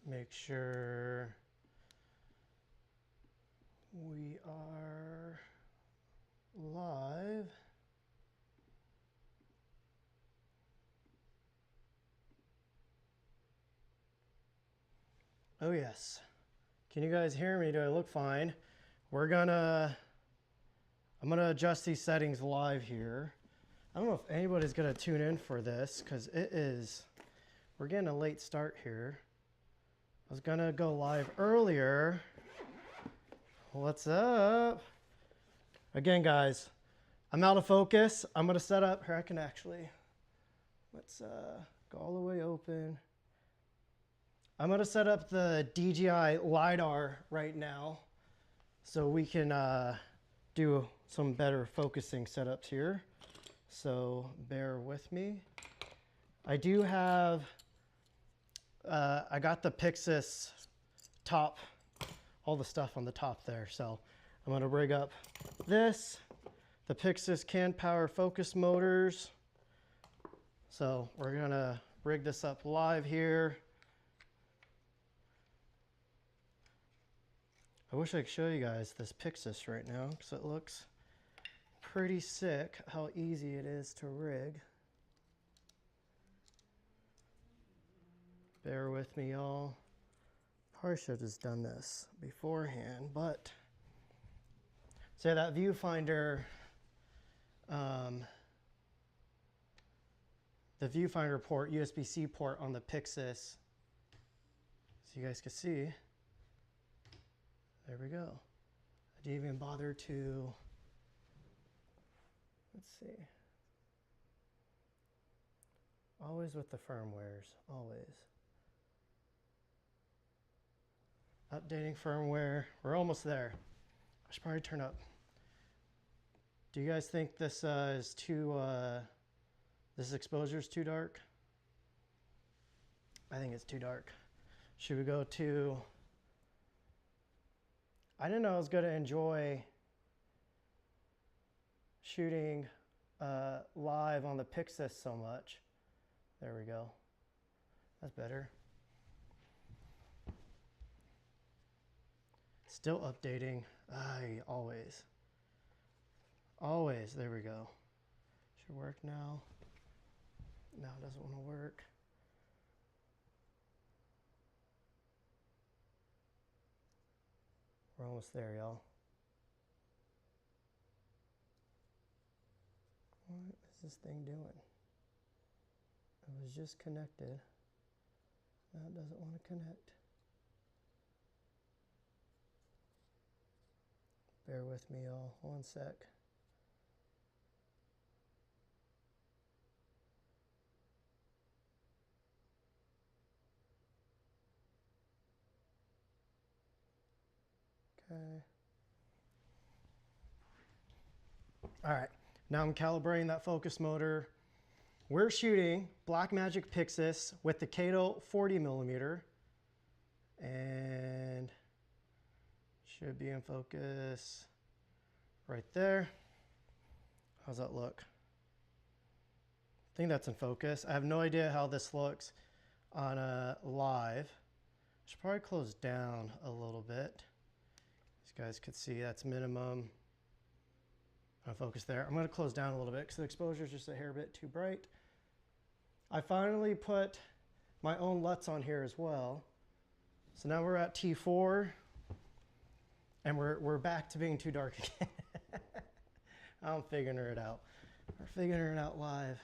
make sure we are live. Oh yes. Can you guys hear me? Do I look fine? I'm gonna adjust these settings live here. I don't know if anybody's gonna tune in for this because we're getting a late start here. I was gonna go live earlier. What's up? Again, guys, I'm out of focus. I'm gonna set up here. I can actually, let's go all the way open. I'm gonna set up the DJI LiDAR right now so we can do some better focusing setups here. So bear with me. I do have, I got the Pixis top, all the stuff on the top there. So I'm gonna rig up this, the Pixis can power focus motors. So we're gonna rig this up live here. I wish I could show you guys this Pixis right now because it looks pretty sick how easy it is to rig. Bear with me, y'all. Probably should have just done this beforehand, but say that viewfinder, the viewfinder port, USB-C port on the Pixis, so you guys can see. There we go. I didn't even bother to, let's see. Always with the firmwares, always. Updating firmware, we're almost there. I should probably turn up. Do you guys think this is too, this exposure is too dark? I think it's too dark. Should we go to, I didn't know I was going to enjoy shooting live on the Pixis so much. There we go. That's better. Still updating. Always. Always. There we go. Should work now. No, it doesn't want to work. We're almost there, y'all. What is this thing doing? It was just connected. Now it doesn't want to connect. Bear with me, y'all. One sec. Okay. All right. Now I'm calibrating that focus motor. We're shooting Blackmagic Pixis with the Kato 40mm. And should be in focus right there. How's that look? I think that's in focus. I have no idea how this looks on a live. I should probably close down a little bit. You guys could see that's minimum. I'll focus there. I'm going to close down a little bit because the exposure is just a hair bit too bright. I finally put my own LUTs on here as well. So now we're at T4 and we're back to being too dark again. I'm figuring it out. We're figuring it out live.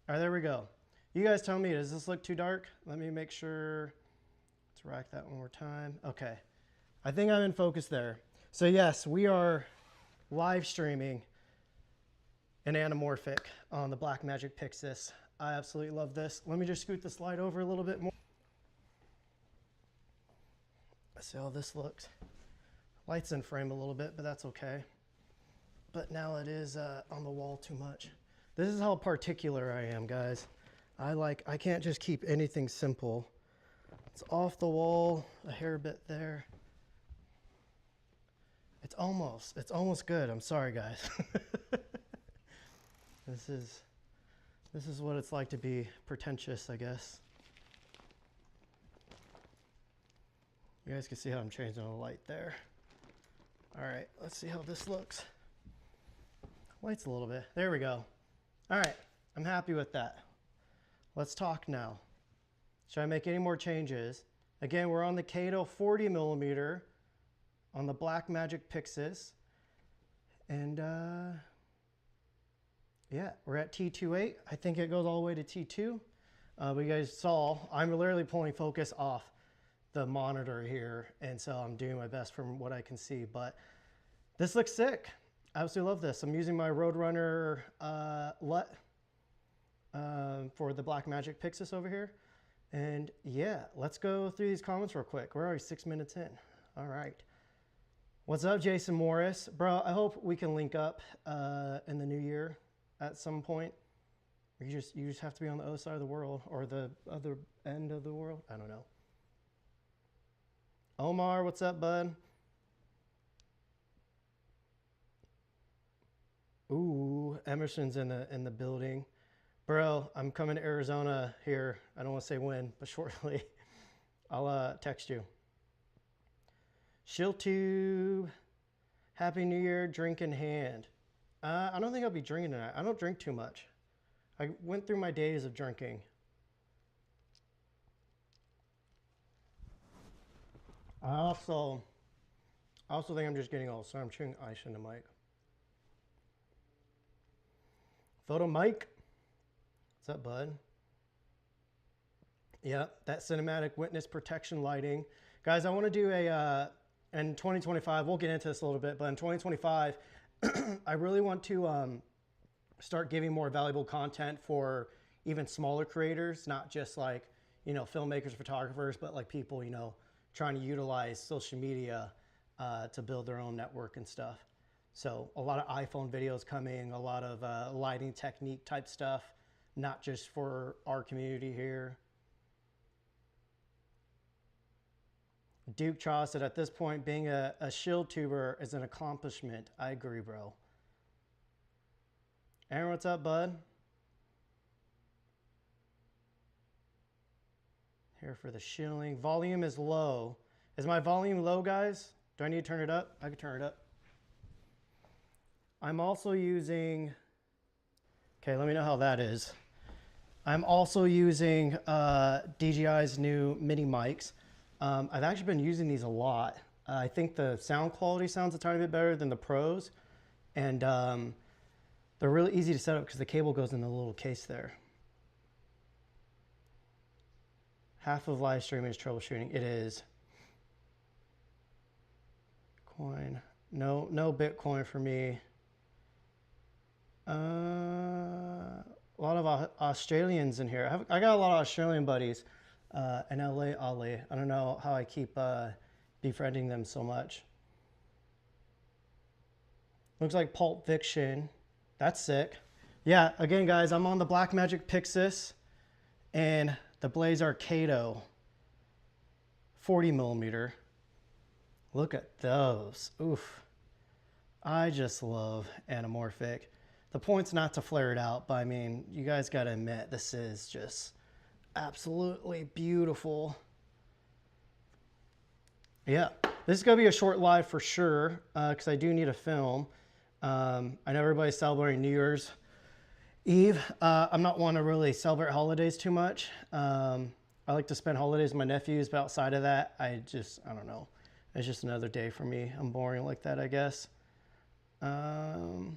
All right, there we go. You guys tell me, does this look too dark? Let me make sure. Let's rack that one more time. Okay. I think I'm in focus there. So yes, we are live streaming an anamorphic on the Blackmagic Pixis. I absolutely love this. Let me just scoot the slide over a little bit more. Let's see how this looks. Light's in frame a little bit, but that's okay. But now it is on the wall too much. This is how particular I am, guys. I can't just keep anything simple. It's off the wall, a hair bit there. It's almost good. I'm sorry, guys. This is what it's like to be pretentious, I guess. You guys can see how I'm changing the light there. All right, let's see how this looks. Lights a little bit. There we go. All right, I'm happy with that. Let's talk now. Should I make any more changes? Again, we're on the Kato 40mm on the Blackmagic Pixis. And yeah, we're at T2.8. I think it goes all the way to T2. But you guys saw, I'm literally pulling focus off the monitor here. And so I'm doing my best from what I can see. But this looks sick. I absolutely love this. I'm using my Roadrunner LUT for the Blackmagic Pixis over here. And yeah, let's go through these comments real quick. We're already 6 minutes in. All right. What's up, Jason Morris? Bro, I hope we can link up in the new year at some point. You just have to be on the other side of the world or the other end of the world. I don't know. Omar, what's up, bud? Ooh, Emerson's in the building. Bro, I'm coming to Arizona here. I don't want to say when, but shortly. I'll text you. ShillTube, Happy New Year, drink in hand. I don't think I'll be drinking tonight. I don't drink too much. I went through my days of drinking. I also think I'm just getting old, so I'm chewing ice in the mic. Photo Mike. What's up, bud? Yeah, that cinematic witness protection lighting. Guys, I want to do a, in 2025, we'll get into this a little bit, but in 2025, I really want to start giving more valuable content for even smaller creators, not just like, you know, filmmakers, photographers, but like people, you know, trying to utilize social media to build their own network and stuff. So a lot of iPhone videos coming, a lot of lighting technique type stuff, not just for our community here. Duke Chaw said, at this point, being a shill tuber is an accomplishment. I agree, bro. Aaron, what's up, bud? Here for the shilling. Volume is low. Is my volume low, guys? Do I need to turn it up? I can turn it up. I'm also using, okay, let me know how that is. I'm also using DJI's new mini mics. I've actually been using these a lot. I think the sound quality sounds a tiny bit better than the pros. And they're really easy to set up because the cable goes in the little case there. Half of live streaming is troubleshooting. It is. Coin. No Bitcoin for me. A lot of Australians in here. I got a lot of Australian buddies in LA, Ollie. I don't know how I keep befriending them so much. Looks like Pulp Fiction. That's sick. Yeah, again, guys, I'm on the Blackmagic Pixis and the Blaze Kato 40mm. Look at those. Oof. I just love anamorphic. The point's not to flare it out, but I mean, you guys got to admit, this is just absolutely beautiful. Yeah, this is going to be a short live for sure, because I do need a film. I know everybody's celebrating New Year's Eve. I'm not one to really celebrate holidays too much. I like to spend holidays with my nephews, but outside of that, I don't know. It's just another day for me. I'm boring like that, I guess. Let's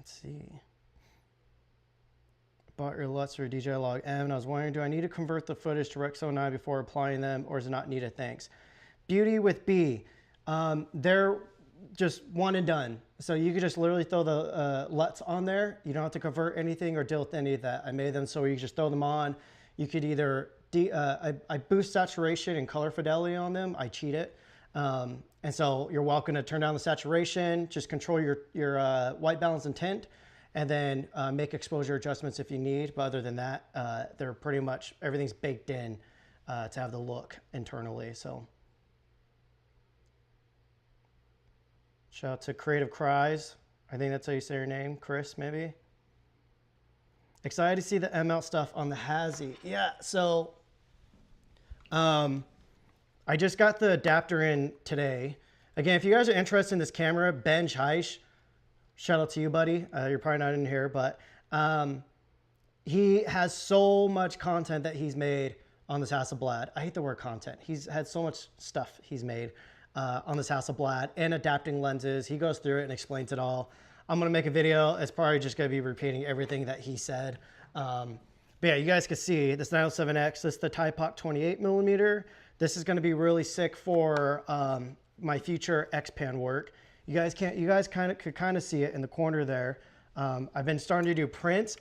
see. Bought your LUTs for DJI Log M, and I was wondering, do I need to convert the footage to Rec. 09 before applying them, or is it not needed? Thanks. Beauty with B. They're just one and done. So you could just literally throw the LUTs on there. You don't have to convert anything or deal with any of that. I made them so you just throw them on. You could either, I boost saturation and color fidelity on them. I cheat it. And so you're welcome to turn down the saturation, just control your white balance and tint, and then make exposure adjustments if you need. But other than that, they're pretty much, everything's baked in to have the look internally. So shout out to Creative Cries. I think that's how you say your name, Chris, maybe. Excited to see the M-mount stuff on the Hazy. Yeah, so I just got the adapter in today. Again, if you guys are interested in this camera, Ben Heish, shout out to you, buddy. You're probably not in here, but he has so much content that he's made on this Hasselblad. I hate the word content. He's had so much stuff he's made on this Hasselblad and adapting lenses. He goes through it and explains it all. I'm going to make a video. It's probably just going to be repeating everything that he said. But yeah, you guys can see this 907X. This is the Typoc 28mm. This is going to be really sick for my future X-Pan work. You guys could kind of see it in the corner there. I've been starting to do prints.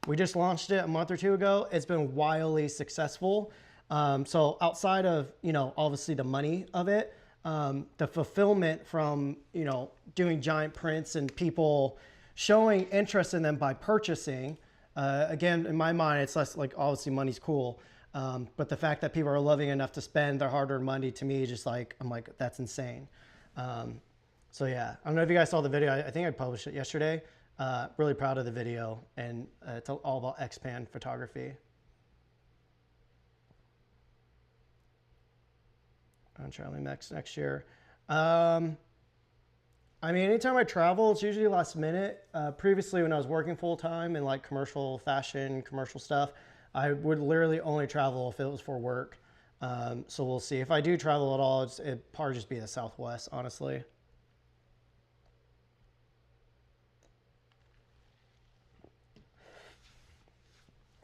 We just launched it a month or two ago. It's been wildly successful. So outside of, obviously the money of it, the fulfillment from, doing giant prints and people showing interest in them by purchasing, again, in my mind, it's less like, obviously money's cool. But the fact that people are loving enough to spend their hard-earned money, to me, just like, I'm like, that's insane. So yeah, I don't know if you guys saw the video. I think I published it yesterday. Really proud of the video, and it's all about X-Pan photography. On Charlie next year. I mean, anytime I travel, it's usually last minute. Previously, when I was working full-time in like commercial fashion, commercial stuff, I would literally only travel if it was for work. So we'll see. If I do travel at all, it'd probably just be the Southwest, honestly.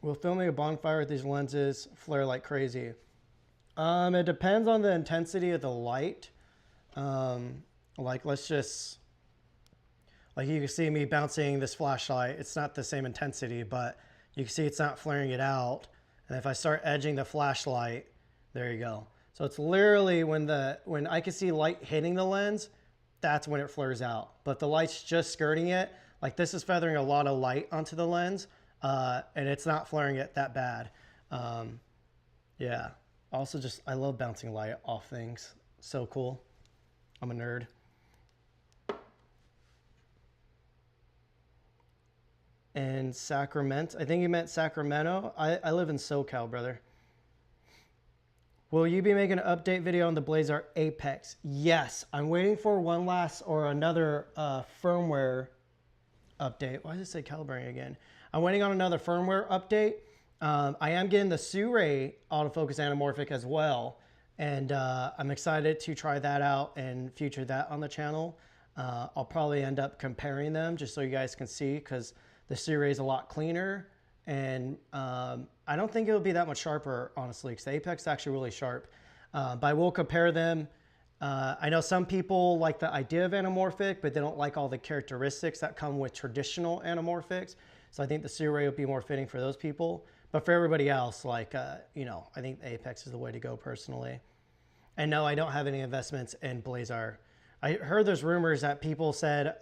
Will filming a bonfire with these lenses flare like crazy? It depends on the intensity of the light. Like let's just, like you can see me bouncing this flashlight. It's not the same intensity, but you can see it's not flaring it out. And if I start edging the flashlight, there you go. So it's literally when I can see light hitting the lens, that's when it flares out. But the light's just skirting it. Like this is feathering a lot of light onto the lens. And it's not flaring it that bad. Yeah. Also I love bouncing light off things. So cool. I'm a nerd. And Sacramento. I think you meant Sacramento. I live in SoCal, brother. Will you be making an update video on the Blazar Apex? Yes. I'm waiting for one last or another firmware update. Why does it say calibrating again? I'm waiting on another firmware update. I am getting the Suray autofocus anamorphic as well. And I'm excited to try that out and feature that on the channel. I'll probably end up comparing them just so you guys can see, because the Suray is a lot cleaner. And I don't think it'll be that much sharper, honestly, because the Apex is actually really sharp. But I will compare them. I know some people like the idea of anamorphic, but they don't like all the characteristics that come with traditional anamorphics. So I think the Suray would be more fitting for those people. But for everybody else, like, I think the Apex is the way to go personally. And no, I don't have any investments in Blazar. I heard there's rumors that people said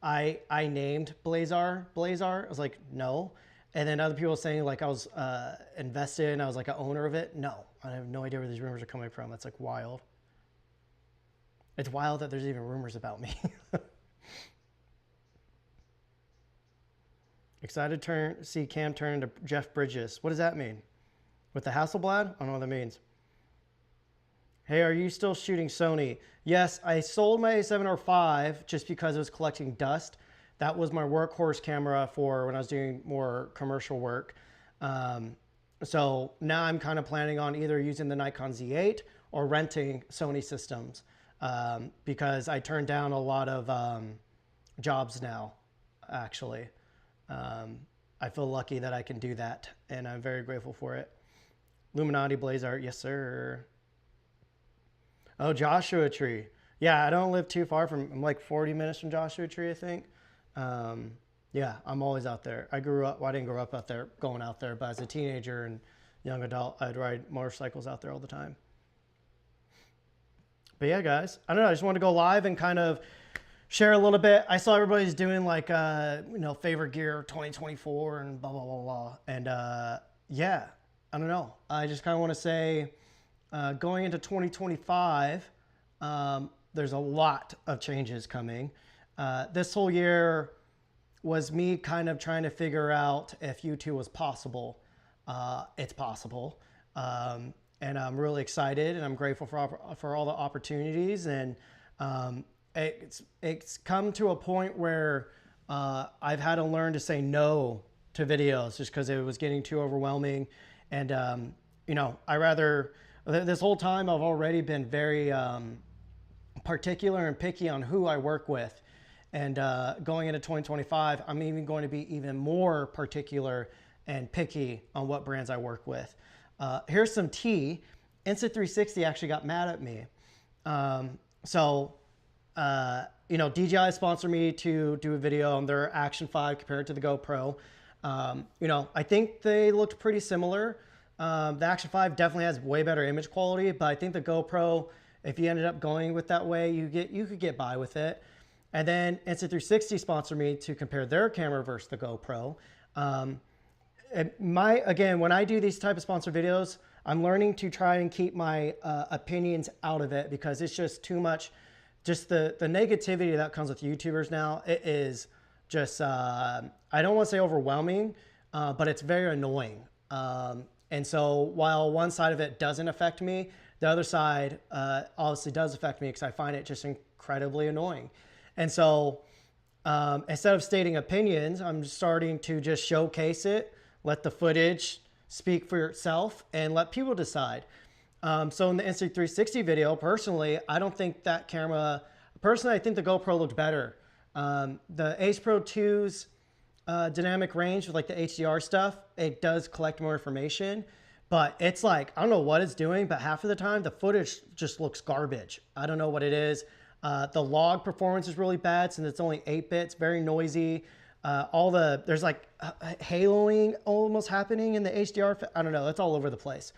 I named Blazar. I was like, no. And then other people saying like I was invested and I was like an owner of it. No, I have no idea where these rumors are coming from. That's like wild. It's wild that there's even rumors about me. Excited to see Cam turn to Jeff Bridges. What does that mean? With the Hasselblad? I don't know what that means. Hey, are you still shooting Sony? Yes, I sold my A7R5 just because it was collecting dust. That was my workhorse camera for when I was doing more commercial work. So now I'm kind of planning on either using the Nikon Z8 or renting Sony systems because I turned down a lot of jobs now, actually. I feel lucky that I can do that, and I'm very grateful for it. Illuminati Blazar, yes sir. Oh, Joshua Tree. Yeah, I don't live too far from, I'm like 40 minutes from Joshua Tree, I think. Yeah, I'm always out there. I didn't grow up out there, going out there, but as a teenager and young adult, I'd ride motorcycles out there all the time. But yeah, guys, I don't know. I just want to go live and kind of share a little bit. I saw everybody's doing like, favorite gear 2024 and blah, blah, blah, blah. And yeah, I don't know. I just kind of want to say going into 2025, there's a lot of changes coming. This whole year was me kind of trying to figure out if YouTube was possible. It's possible. And I'm really excited, and I'm grateful for all the opportunities. And it's come to a point where I've had to learn to say no to videos just because it was getting too overwhelming. And you know, this whole time I've already been very particular and picky on who I work with. And going into 2025, I'm even going to be even more particular and picky on what brands I work with. Here's some tea. Insta360 actually got mad at me. You know, DJI sponsored me to do a video on their Action 5 compared to the GoPro. You know, I think they looked pretty similar. The Action 5 definitely has way better image quality, but I think the GoPro, if you ended up going with that way, you could get by with it. And then Insta360 sponsored me to compare their camera versus the GoPro. Again, when I do these type of sponsored videos, I'm learning to try and keep my opinions out of it because it's just too much. Just the negativity that comes with YouTubers now, it is just, I don't want to say overwhelming, but it's very annoying. And so while one side of it doesn't affect me, the other side obviously does affect me because I find it just incredibly annoying. And so instead of stating opinions, I'm starting to just showcase it, let the footage speak for itself, and let people decide. So in the Insta360 video, personally, I don't think that camera, personally, I think the GoPro looked better. The Ace Pro 2's dynamic range with like the HDR stuff, it does collect more information, but it's like, I don't know what it's doing, but half of the time the footage just looks garbage. I don't know what it is. The log performance is really bad since it's only 8 bits, very noisy. There's like haloing almost happening in the HDR. I don't know, it's all over the place.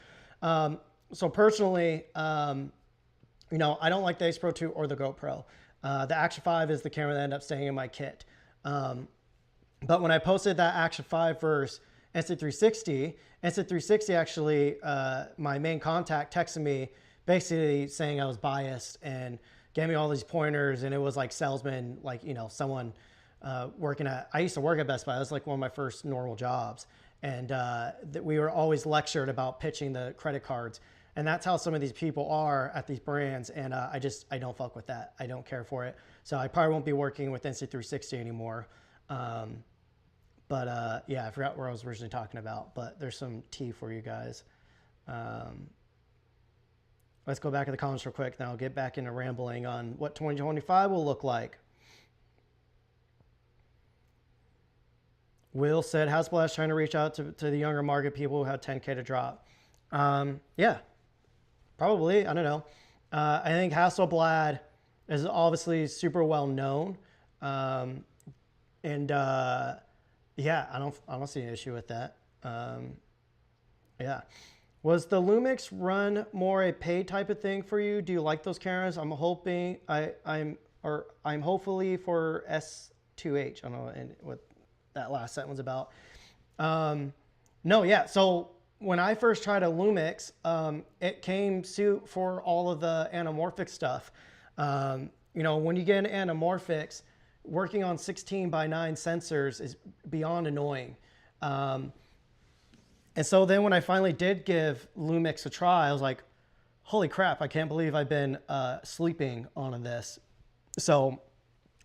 So personally, you know, I don't like the Ace Pro 2 or the GoPro. The Action 5 is the camera that ended up staying in my kit. But when I posted that Action 5 versus Insta360 actually, my main contact texted me basically saying I was biased and gave me all these pointers, and it was like salesman, like, you know, someone I used to work at Best Buy. That was like one of my first normal jobs. And we were always lectured about pitching the credit cards. And that's how some of these people are at these brands. And I don't fuck with that. I don't care for it. So I probably won't be working with Insta360 anymore. Yeah, I forgot where I was originally talking about, but there's some tea for you guys. Let's go back to the comments real quick. Now I'll get back into rambling on what 2025 will look like. Will said, Hasselblad's trying to reach out to the younger market, people who have 10K to drop. Yeah, probably. I don't know. I think Hasselblad is obviously super well known. Yeah, I don't see an issue with that. Yeah. Was the Lumix run more a paid type of thing for you? Do you like those cameras? I'm hoping I'm hopefully for S2H. I don't know what that last sentence about. No, yeah. So when I first tried a Lumix, it came suit for all of the anamorphic stuff. You know, when you get into anamorphics, working on 16:9 sensors is beyond annoying. And so then when I finally did give Lumix a try, I was like, holy crap, I can't believe I've been sleeping on this. So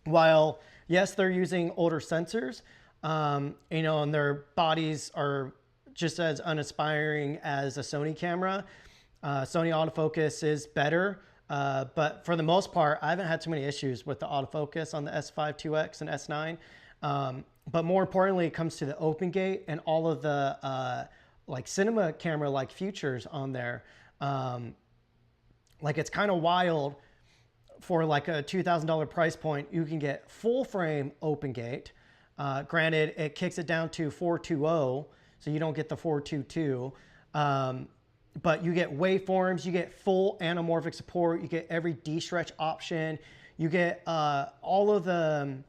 while, yes, they're using older sensors, you know, and their bodies are just as uninspiring as a Sony camera. Sony autofocus is better, but for the most part, I haven't had too many issues with the autofocus on the S5 2X and S9. But more importantly, it comes to the open gate and all of the like cinema camera like features on there. Like it's kind of wild. For like a $2,000 price point, you can get full frame open gate. Granted, it kicks it down to 420, so you don't get the 422. But you get waveforms, you get full anamorphic support, you get every D-stretch option, you get all of the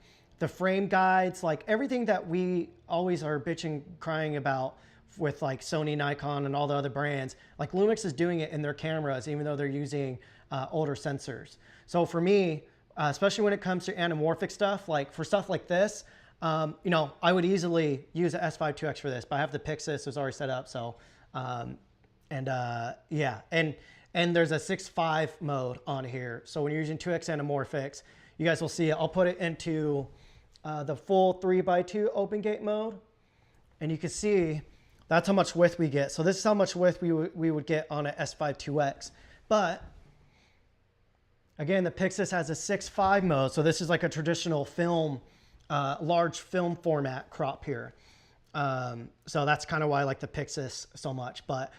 frame guides, like everything that we always are bitching, crying about with like Sony, Nikon, and all the other brands. Like Lumix is doing it in their cameras, even though they're using older sensors. So for me, especially when it comes to anamorphic stuff, like for stuff like this, you know, I would easily use an S5 2X for this, but I have the Pixis, it's already set up. So, and And yeah, and there's a 6.5 mode on here. So when you're using 2x anamorphics, you guys will see it. I'll put it into the full 3x2 open gate mode. And you can see that's how much width we get. So this is how much width we would get on an S5 2X. But again, the Pixis has a 6.5 mode. So this is like a traditional film, large film format crop here. So that's kind of why I like the Pixis so much. But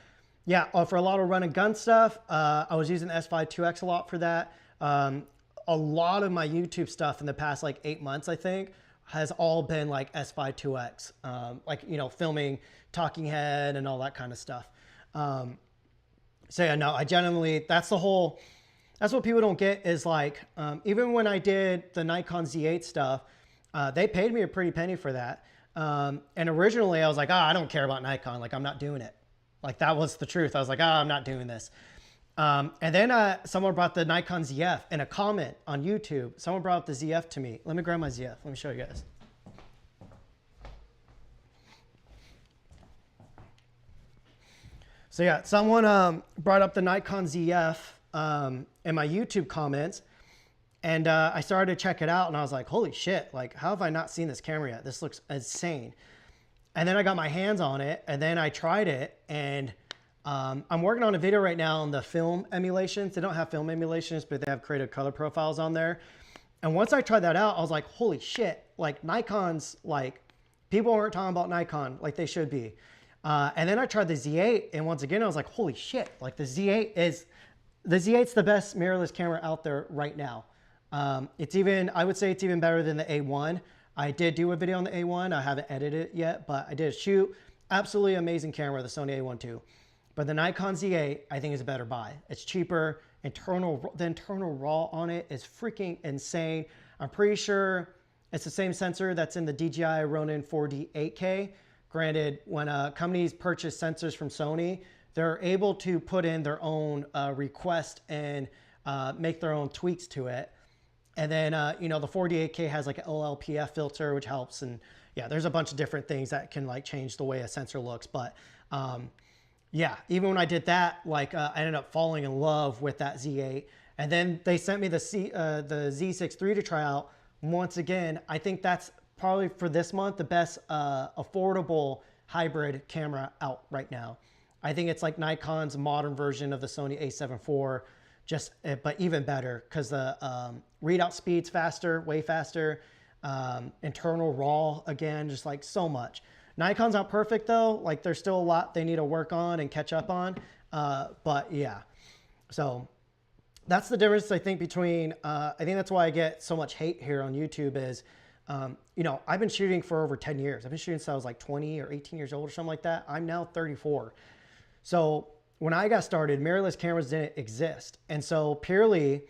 yeah, for a lot of run and gun stuff, I was using the S5 2X a lot for that. A lot of my YouTube stuff in the past like 8 months, I think, has all been like S5 2X, like, you know, filming talking head and all that kind of stuff. So yeah, no, I genuinely, that's what people don't get is like, even when I did the Nikon Z8 stuff, they paid me a pretty penny for that. And originally I was like, I don't care about Nikon. Like, I'm not doing it. Like, that was the truth. I was like, I'm not doing this. And then someone brought the Nikon ZF in a comment on YouTube. Someone brought up the ZF to me. Let me grab my ZF. Let me show you guys. So yeah, someone brought up the Nikon ZF in my YouTube comments. And I started to check it out and I was like, holy shit, like, how have I not seen this camera yet? This looks insane. And then I got my hands on it and then I tried it, and I'm working on a video right now on the film emulations. They don't have film emulations, but they have creative color profiles on there. And once I tried that out, I was like, holy shit, like Nikon's, like, people aren't talking about Nikon like they should be. And then I tried the Z8, and once again, I was like, holy shit, like the Z8's the best mirrorless camera out there right now. It's even, I would say it's even better than the A1. I did do a video on the A1. I haven't edited it yet, but I did a shoot. Absolutely amazing camera, the Sony A1 II. But the Nikon Z8, I think, is a better buy. It's cheaper. The internal RAW on it is freaking insane. I'm pretty sure it's the same sensor that's in the DJI Ronin 4D 8K. Granted, when companies purchase sensors from Sony, they're able to put in their own request and make their own tweaks to it. And then, you know, the 4D8K has like an LLPF filter, which helps. And yeah, there's a bunch of different things that can like change the way a sensor looks. But yeah, even when I did that, like I ended up falling in love with that Z8. And then they sent me the Z6 III to try out. Once again, I think that's probably for this month the best affordable hybrid camera out right now. I think it's like Nikon's modern version of the Sony a7 IV, just but even better because the readout speed's faster, way faster. Internal RAW, again, just like so much. Nikon's not perfect though. Like, there's still a lot they need to work on and catch up on. But yeah, so that's the difference, I think, between, I think that's why I get so much hate here on YouTube is, you know, I've been shooting for over 10 years. I've been shooting since I was like 20 or 18 years old or something like that. I'm now 34. So when I got started, mirrorless cameras didn't exist. And so purely,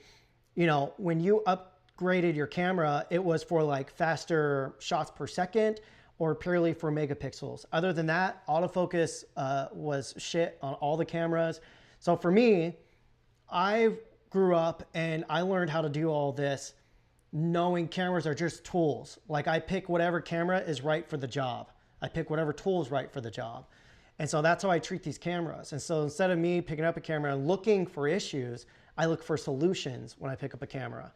you know, when you upgraded your camera, it was for like faster shots per second or purely for megapixels. Other than that, autofocus was shit on all the cameras. So for me, I grew up and I learned how to do all this knowing cameras are just tools. Like, I pick whatever camera is right for the job. I pick whatever tool is right for the job. And so that's how I treat these cameras. And so instead of me picking up a camera and looking for issues, I look for solutions when I pick up a camera.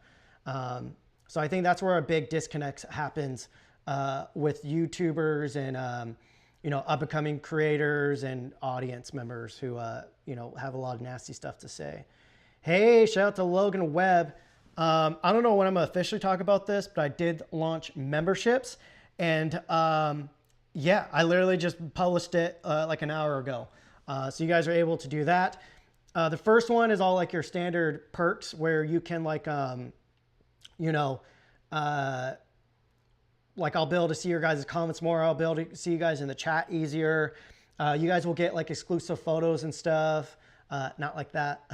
So I think that's where a big disconnect happens with YouTubers and you know, up-and-coming creators and audience members who you know, have a lot of nasty stuff to say. Hey, shout out to Logan Webb. I don't know when I'm gonna officially talk about this, but I did launch memberships, and yeah, I literally just published it like an hour ago. So you guys are able to do that. The first one is all like your standard perks where you can like, you know, like I'll be able to see your guys' comments more. I'll be able to see you guys in the chat easier. You guys will get like exclusive photos and stuff. Not like that.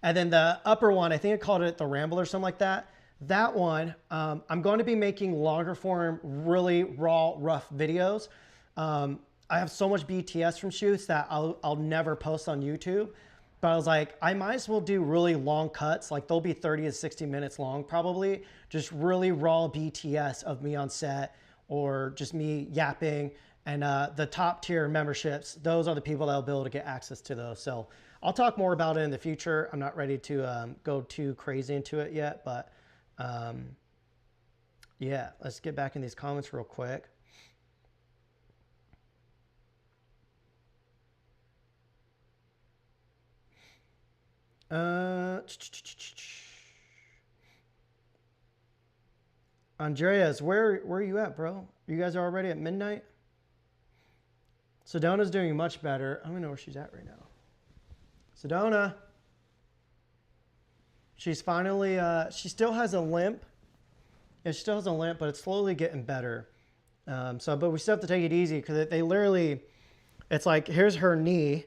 And then the upper one, I think I called it the Ramble or something like that. That one, I'm going to be making longer form, really raw, rough videos. I have so much BTS from shoots that I'll never post on YouTube. But I was like, I might as well do really long cuts. Like, they'll be 30 to 60 minutes long probably. Just really raw BTS of me on set or just me yapping. And the top tier memberships, those are the people that will be able to get access to those. So I'll talk more about it in the future. I'm not ready to go too crazy into it yet, but yeah, let's get back in these comments real quick. Andreas, where are you at, bro? You guys are already at midnight? Sedona's doing much better. I don't know where she's at right now. Sedona. She's finally, she still has a limp. Yeah, she still has a limp, but it's slowly getting better. But we still have to take it easy because they literally, it's like, here's her knee.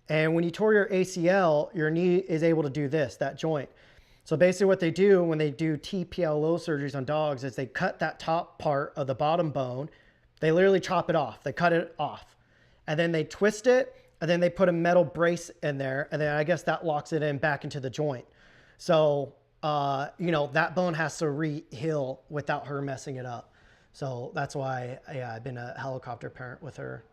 And when you tore your ACL, your knee is able to do this, that joint. So basically what they do when they do TPLO surgeries on dogs is they cut that top part of the bottom bone. They literally chop it off. They cut it off. And then they twist it, and then they put a metal brace in there, and then I guess that locks it in back into the joint. So, you know, that bone has to re-heal without her messing it up. So that's why, yeah, I've been a helicopter parent with her.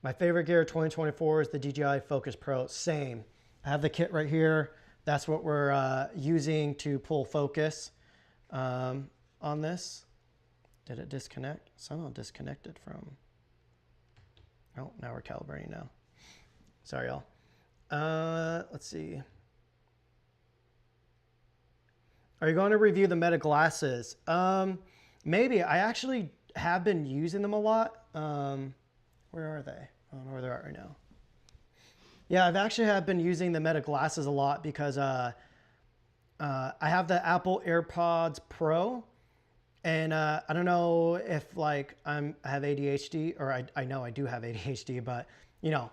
My favorite gear 2024 is the DJI Focus Pro. Same. I have the kit right here. That's what we're using to pull focus on this. Did it disconnect? Somehow disconnected from. Oh, now we're calibrating now. Sorry, y'all. Let's see. Are you going to review the Meta glasses? Maybe. I actually have been using them a lot. Where are they? I don't know where they're at right now. Yeah, I've actually been using the Meta glasses a lot because I have the Apple AirPods Pro. And I don't know if like I have ADHD, or I know I do have ADHD, but you know,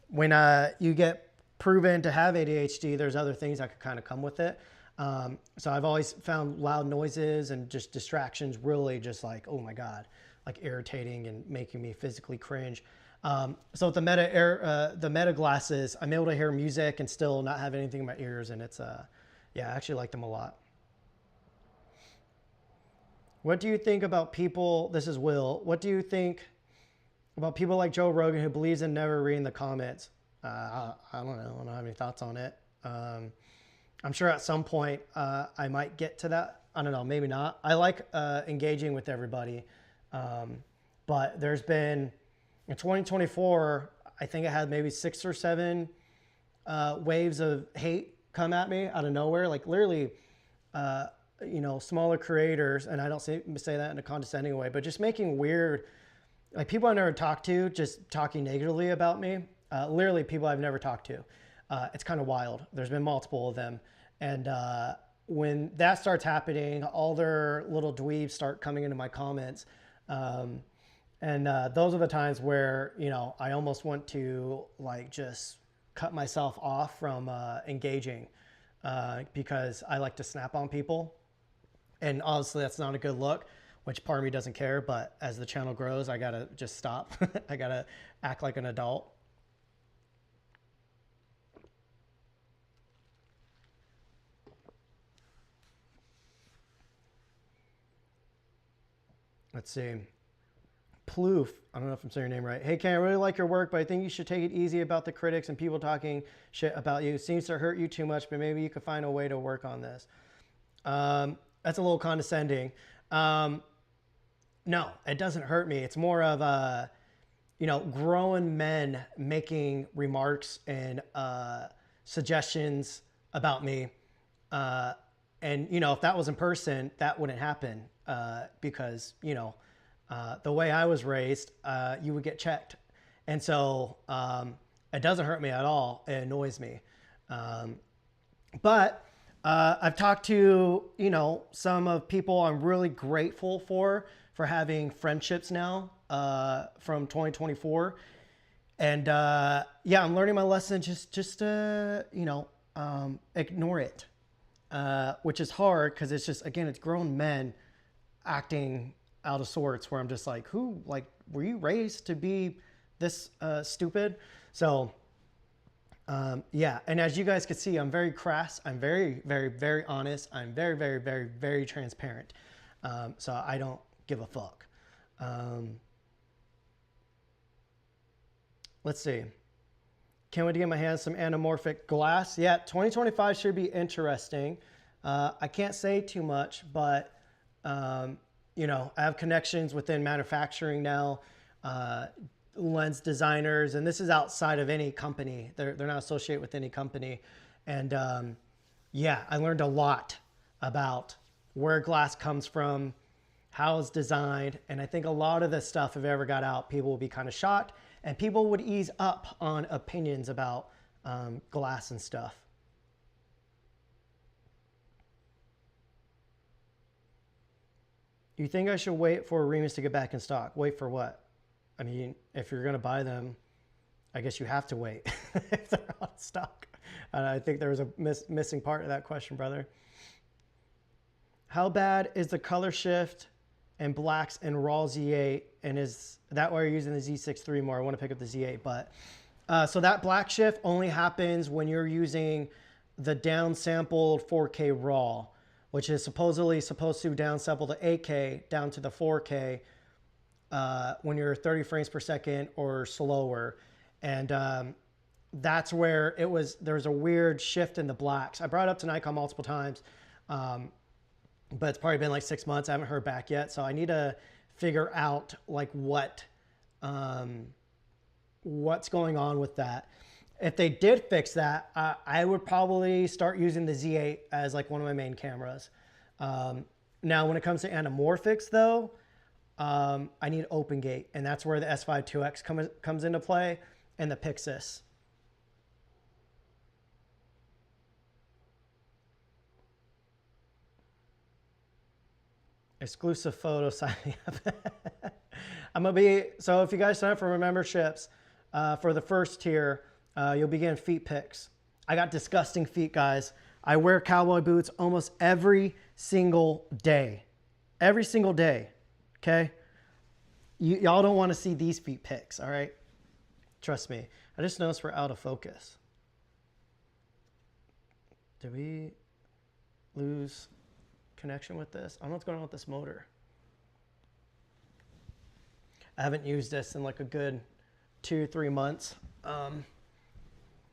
when you get proven to have ADHD, there's other things that could kind of come with it. So I've always found loud noises and just distractions really just like, oh my God, like irritating and making me physically cringe. So with the Meta glasses, I'm able to hear music and still not have anything in my ears. And it's, yeah, I actually like them a lot. What do you think about people, this is Will, what do you think about people like Joe Rogan who believes in never reading the comments? I don't know, I don't have any thoughts on it. I'm sure at some point I might get to that. I don't know, maybe not. I like engaging with everybody. But there's been, in 2024, I think I had maybe 6 or 7 waves of hate come at me out of nowhere. Like literally, you know, smaller creators, and I don't say that in a condescending way, but just making weird, like people I never talked to, just talking negatively about me. Literally people I've never talked to. It's kind of wild. There's been multiple of them. And when that starts happening, all their little dweebs start coming into my comments. And those are the times where, you know, I almost want to like just cut myself off from engaging because I like to snap on people. And honestly, that's not a good look, which part of me doesn't care. But as the channel grows, I got to just stop. I got to act like an adult. Let's see. Ploof. I don't know if I'm saying your name right. Hey, Ken, I really like your work, but I think you should take it easy about the critics and people talking shit about you. It seems to hurt you too much, but maybe you could find a way to work on this. That's a little condescending. No, it doesn't hurt me. It's more of you know, grown men making remarks and suggestions about me. And, you know, if that was in person, that wouldn't happen because, you know, the way I was raised, you would get checked. And so it doesn't hurt me at all. It annoys me. But I've talked to, you know, some of people I'm really grateful for having friendships now from 2024. And yeah, I'm learning my lesson. Just you know, ignore it, which is hard because it's just, again, it's grown men acting out of sorts where I'm just like, who, like, were you raised to be this stupid? So yeah, and as you guys can see, I'm very crass. I'm very, very, very honest. I'm very, very, very, very transparent. So I don't give a fuck. Let's see. Can't wait to get my hands some anamorphic glass. Yeah, 2025 should be interesting. I can't say too much, but you know, I have connections within manufacturing now, lens designers, and this is outside of any company. They're not associated with any company. And yeah, I learned a lot about where glass comes from, how it's designed. And I think a lot of this stuff, if it ever got out, people would be kind of shocked, and people would ease up on opinions about glass and stuff. You think I should wait for Remus to get back in stock? Wait for what? I mean, if you're going to buy them, I guess you have to wait if they're out of stock. I think there was a missing part of that question, brother. How bad is the color shift and blacks in RAW Z8? And is that why you're using the Z6 III more? I want to pick up the Z8, but so that black shift only happens when you're using the downsampled 4K RAW, which is supposedly supposed to downsample the 8K down to the 4K when you're 30 frames per second or slower. And that's where there's a weird shift in the blacks. I brought it up to Nikon multiple times, but it's probably been like 6 months. I haven't heard back yet. So I need to figure out like what's going on with that. If they did fix that, I would probably start using the Z8 as like one of my main cameras. Now, when it comes to anamorphics though, I need open gate, and that's where the S5 IIX comes into play, and the Pixis. Exclusive photo signing up. I'm gonna be, so if you guys sign up for my memberships, for the first tier, you'll be getting feet pics. I got disgusting feet, guys. I wear cowboy boots almost every single day. Every single day, okay? Y'all don't want to see these feet pics, all right? Trust me. I just noticed we're out of focus. Did we lose connection with this? I don't know what's going on with this motor. I haven't used this in like a good 2-3 months,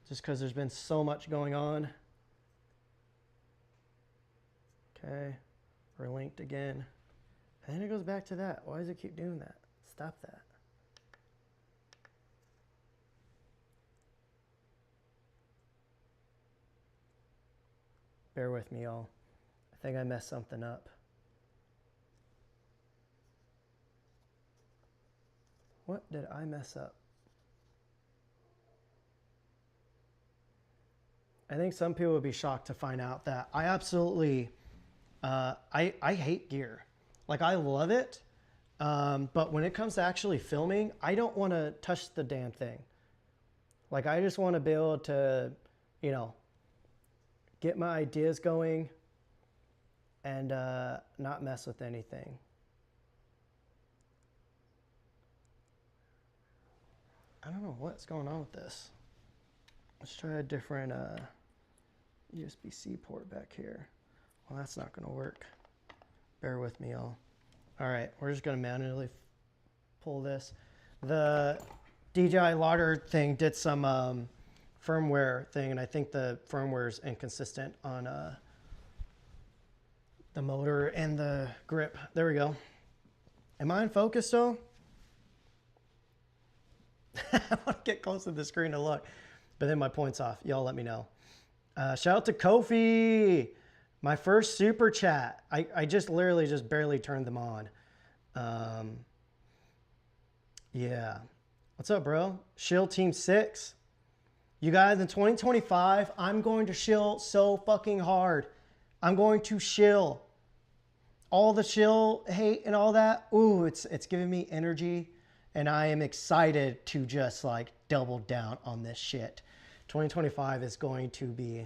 just because there's been so much going on. Okay, we're linked again. And then it goes back to that. Why does it keep doing that? Stop that. Bear with me, y'all. I think I messed something up. What did I mess up? I think some people would be shocked to find out that I absolutely, I hate gear. Like, I love it, but when it comes to actually filming, I don't want to touch the damn thing. Like, I just want to be able to, you know, get my ideas going and not mess with anything. I don't know what's going on with this. Let's try a different USB-C port back here. Well, that's not going to work. Bear with me, y'all. All right, we're just going to manually pull this. The DJI logger thing did some firmware thing, and I think the firmware is inconsistent on the motor and the grip. There we go. Am I in focus though? I want to get close to the screen to look, but then my point's off. Y'all let me know. Shout out to Kofi. My first super chat. I just literally just barely turned them on. Yeah. What's up, bro? Shill Team 6. You guys, in 2025, I'm going to shill so fucking hard. I'm going to shill. All the shill hate and all that. Ooh, it's giving me energy. And I am excited to just like double down on this shit. 2025 is going to be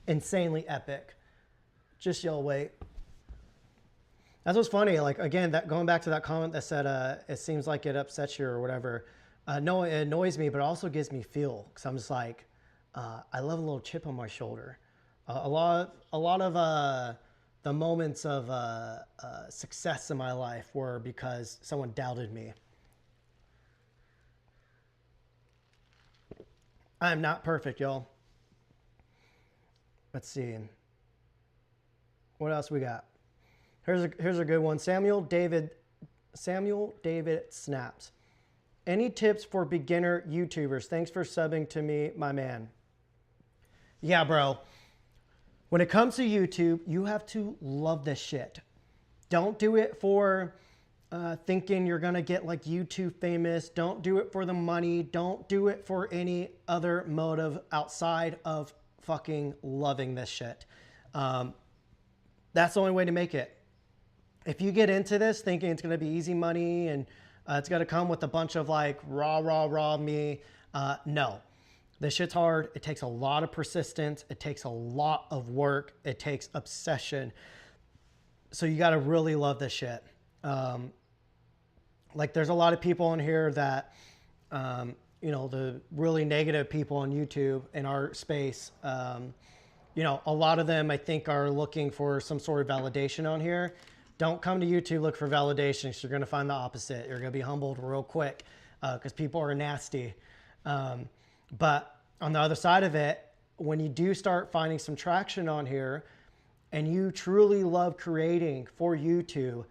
insanely epic. Just y'all wait. That's what's funny. Like, again, that going back to that comment that said, it seems like it upsets you or whatever. No, it annoys me, but it also gives me feel. Because I'm just like, I love a little chip on my shoulder. A lot of the moments of success in my life were because someone doubted me. I'm not perfect, y'all. Let's see. What else we got? Here's a good one. Samuel David Snaps. Any tips for beginner YouTubers? Thanks for subbing to me, my man. Yeah, bro. When it comes to YouTube, you have to love this shit. Don't do it for thinking you're going to get like YouTube famous. Don't do it for the money. Don't do it for any other motive outside of fucking loving this shit. That's the only way to make it. If you get into this thinking it's going to be easy money and it's going to come with a bunch of like raw me, no. This shit's hard. It takes a lot of persistence. It takes a lot of work. It takes obsession. So you got to really love this shit. Like there's a lot of people in here that, you know, the really negative people on YouTube in our space, you know, a lot of them I think are looking for some sort of validation on here. Don't come to YouTube look for validation because you're going to find the opposite. You're going to be humbled real quick because people are nasty. But on the other side of it, when you do start finding some traction on here and you truly love creating for YouTube,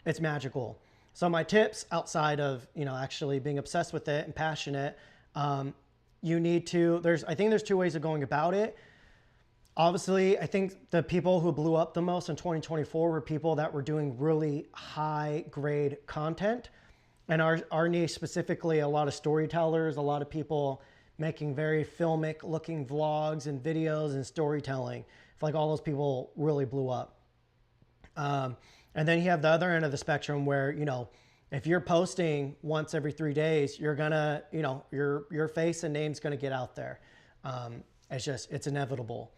it's magical. So my tips outside of, you know, actually being obsessed with it and passionate, you need to, I think there's two ways of going about it. Obviously, I think the people who blew up the most in 2024 were people that were doing really high grade content. And our niche specifically, a lot of storytellers, a lot of people making very filmic looking vlogs and videos and storytelling. Like all those people really blew up. And then you have the other end of the spectrum where, you know, if you're posting once every 3 days, you're gonna, you know, your face and name's gonna get out there. It's inevitable.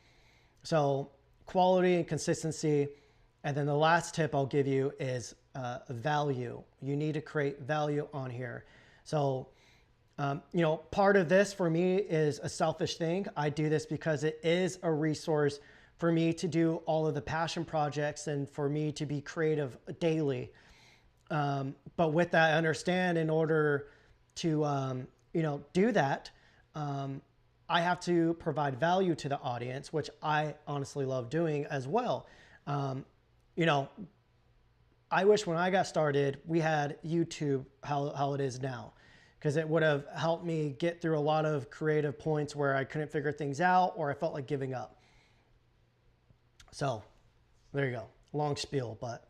So quality and consistency. And then the last tip I'll give you is value. You need to create value on here. So, you know, part of this for me is a selfish thing. I do this because it is a resource for me to do all of the passion projects and for me to be creative daily. But with that, I understand in order to, you know, do that, I have to provide value to the audience, which I honestly love doing as well. You know, I wish when I got started, we had YouTube how it is now, because it would have helped me get through a lot of creative points where I couldn't figure things out or I felt like giving up. So there you go. Long spiel, but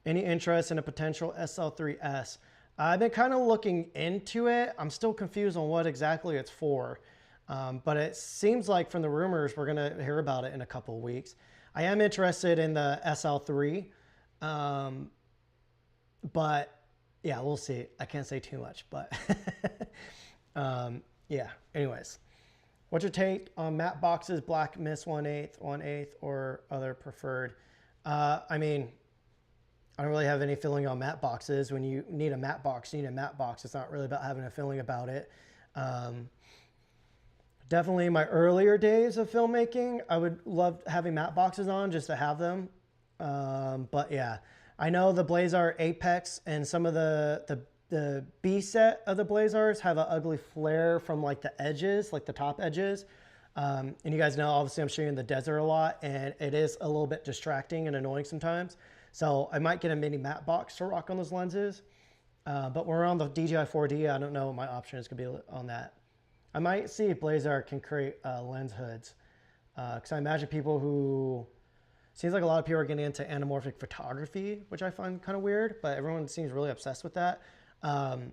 any interest in a potential SL3S? I've been kind of looking into it. I'm still confused on what exactly it's for, but it seems like from the rumors, we're going to hear about it in a couple of weeks. I am interested in the SL3, but yeah, we'll see. I can't say too much, but yeah, anyways. What's your take on matte boxes, black mist 1/8, or other preferred? I mean, I don't really have any feeling on matte boxes. When you need a matte box, you need a matte box. It's not really about having a feeling about it. Definitely my earlier days of filmmaking, I would love having matte boxes on just to have them. But yeah, I know the Blazar Apex and some of the B set of the Blazars have an ugly flare from like the edges, like the top edges. And you guys know, obviously I'm shooting in the desert a lot and it is a little bit distracting and annoying sometimes. So I might get a mini matte box to rock on those lenses. But we're on the DJI 4D. I don't know what my option is going to be on that. I might see if Blazar can create lens hoods. Because I imagine people who, seems like a lot of people are getting into anamorphic photography, which I find kind of weird, but everyone seems really obsessed with that. You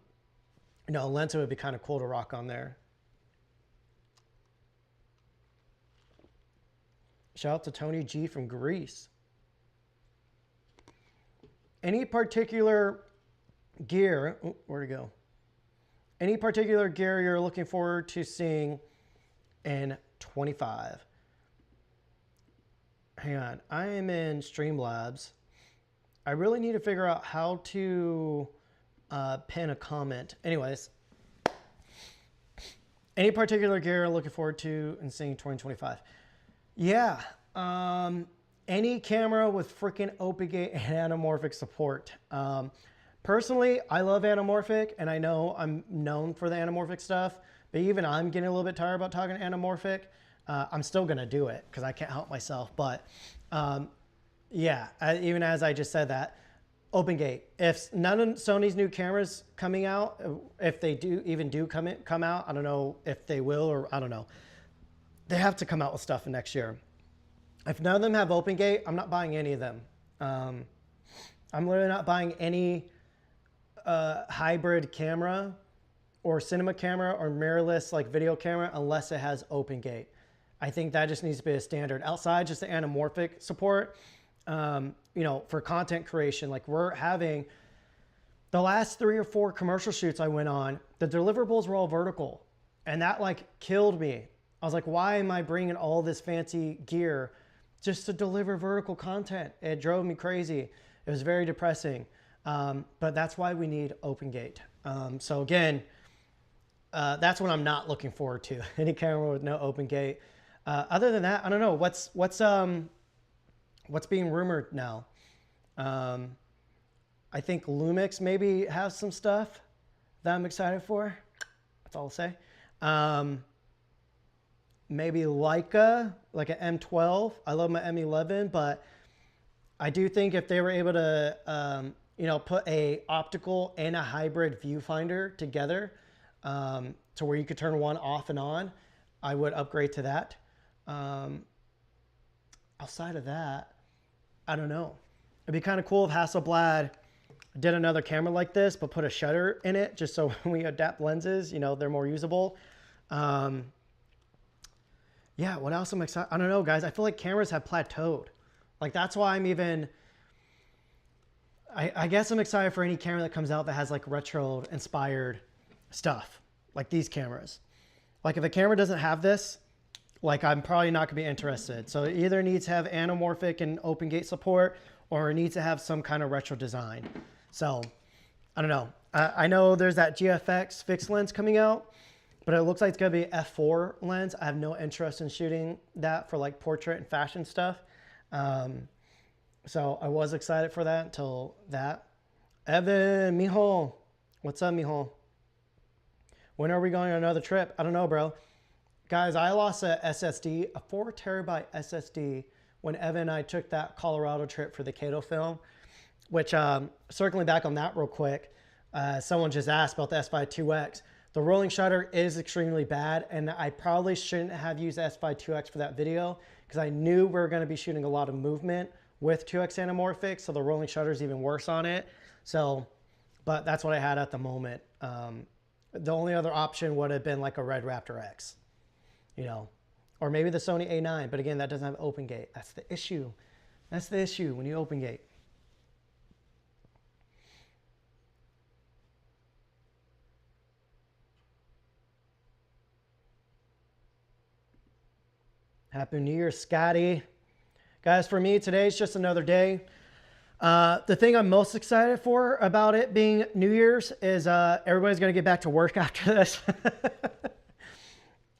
know, a lens hood would be kind of cool to rock on there. Shout out to Tony G from Greece. Any particular gear, oh, where'd it go? Any particular gear you're looking forward to seeing in 25? Hang on, I am in Streamlabs. I really need to figure out how to pin a comment. Anyways, any particular gear you're looking forward to in seeing 2025? Yeah, any camera with freaking OpenGate and anamorphic support. Personally, I love anamorphic, and I know I'm known for the anamorphic stuff, but even I'm getting a little bit tired about talking anamorphic. I'm still gonna do it because I can't help myself. But yeah, even as I just said that, OpenGate. If none of Sony's new cameras coming out, if they do come out, I don't know if they will, or I don't know. They have to come out with stuff next year. If none of them have OpenGate, I'm not buying any of them. I'm literally not buying any hybrid camera or cinema camera or mirrorless like video camera unless it has OpenGate. I think that just needs to be a standard. Outside just the anamorphic support, you know, for content creation, like we're having the last 3 or 4 commercial shoots I went on, the deliverables were all vertical, and that like killed me. I was like, why am I bringing all this fancy gear just to deliver vertical content? It drove me crazy. It was very depressing. But that's why we need OpenGate. So again, that's what I'm not looking forward to. Any camera with no OpenGate. Other than that, I don't know what's being rumored now. I think Lumix maybe has some stuff that I'm excited for. That's all I'll say. Maybe Leica, like an M12. I love my M11, but I do think if they were able to, you know, put a optical and a hybrid viewfinder together, to where you could turn one off and on, I would upgrade to that. Outside of that, I don't know. It'd be kind of cool if Hasselblad did another camera like this, but put a shutter in it just so when we adapt lenses, you know, they're more usable. Yeah, what else am I excited? I don't know, guys. I feel like cameras have plateaued. Like, that's why I'm even... I guess I'm excited for any camera that comes out that has, like, retro-inspired stuff. Like these cameras. Like, if a camera doesn't have this, like, I'm probably not going to be interested. So it either needs to have anamorphic and OpenGate support, or it needs to have some kind of retro design. So, I don't know. I know there's that GFX fixed lens coming out, but it looks like it's going to be an f4 lens. I have no interest in shooting that for like portrait and fashion stuff. So I was excited for that until that. Evan, mijo. What's up, mijo? When are we going on another trip? I don't know, bro. Guys, I lost a SSD, a 4 terabyte SSD, when Evan and I took that Colorado trip for the Cato film, which, circling back on that real quick, someone just asked about the S5 2X. The rolling shutter is extremely bad, and I probably shouldn't have used S5 2X for that video because I knew we were going to be shooting a lot of movement with 2X anamorphic, so the rolling shutter is even worse on it. So, but that's what I had at the moment. The only other option would have been like a Red Raptor X, you know, or maybe the Sony A9. But again, that doesn't have OpenGate. That's the issue. That's the issue when you OpenGate. Happy New Year, Scotty. Guys, for me, today's just another day. The thing I'm most excited for about it being New Year's is everybody's going to get back to work after this.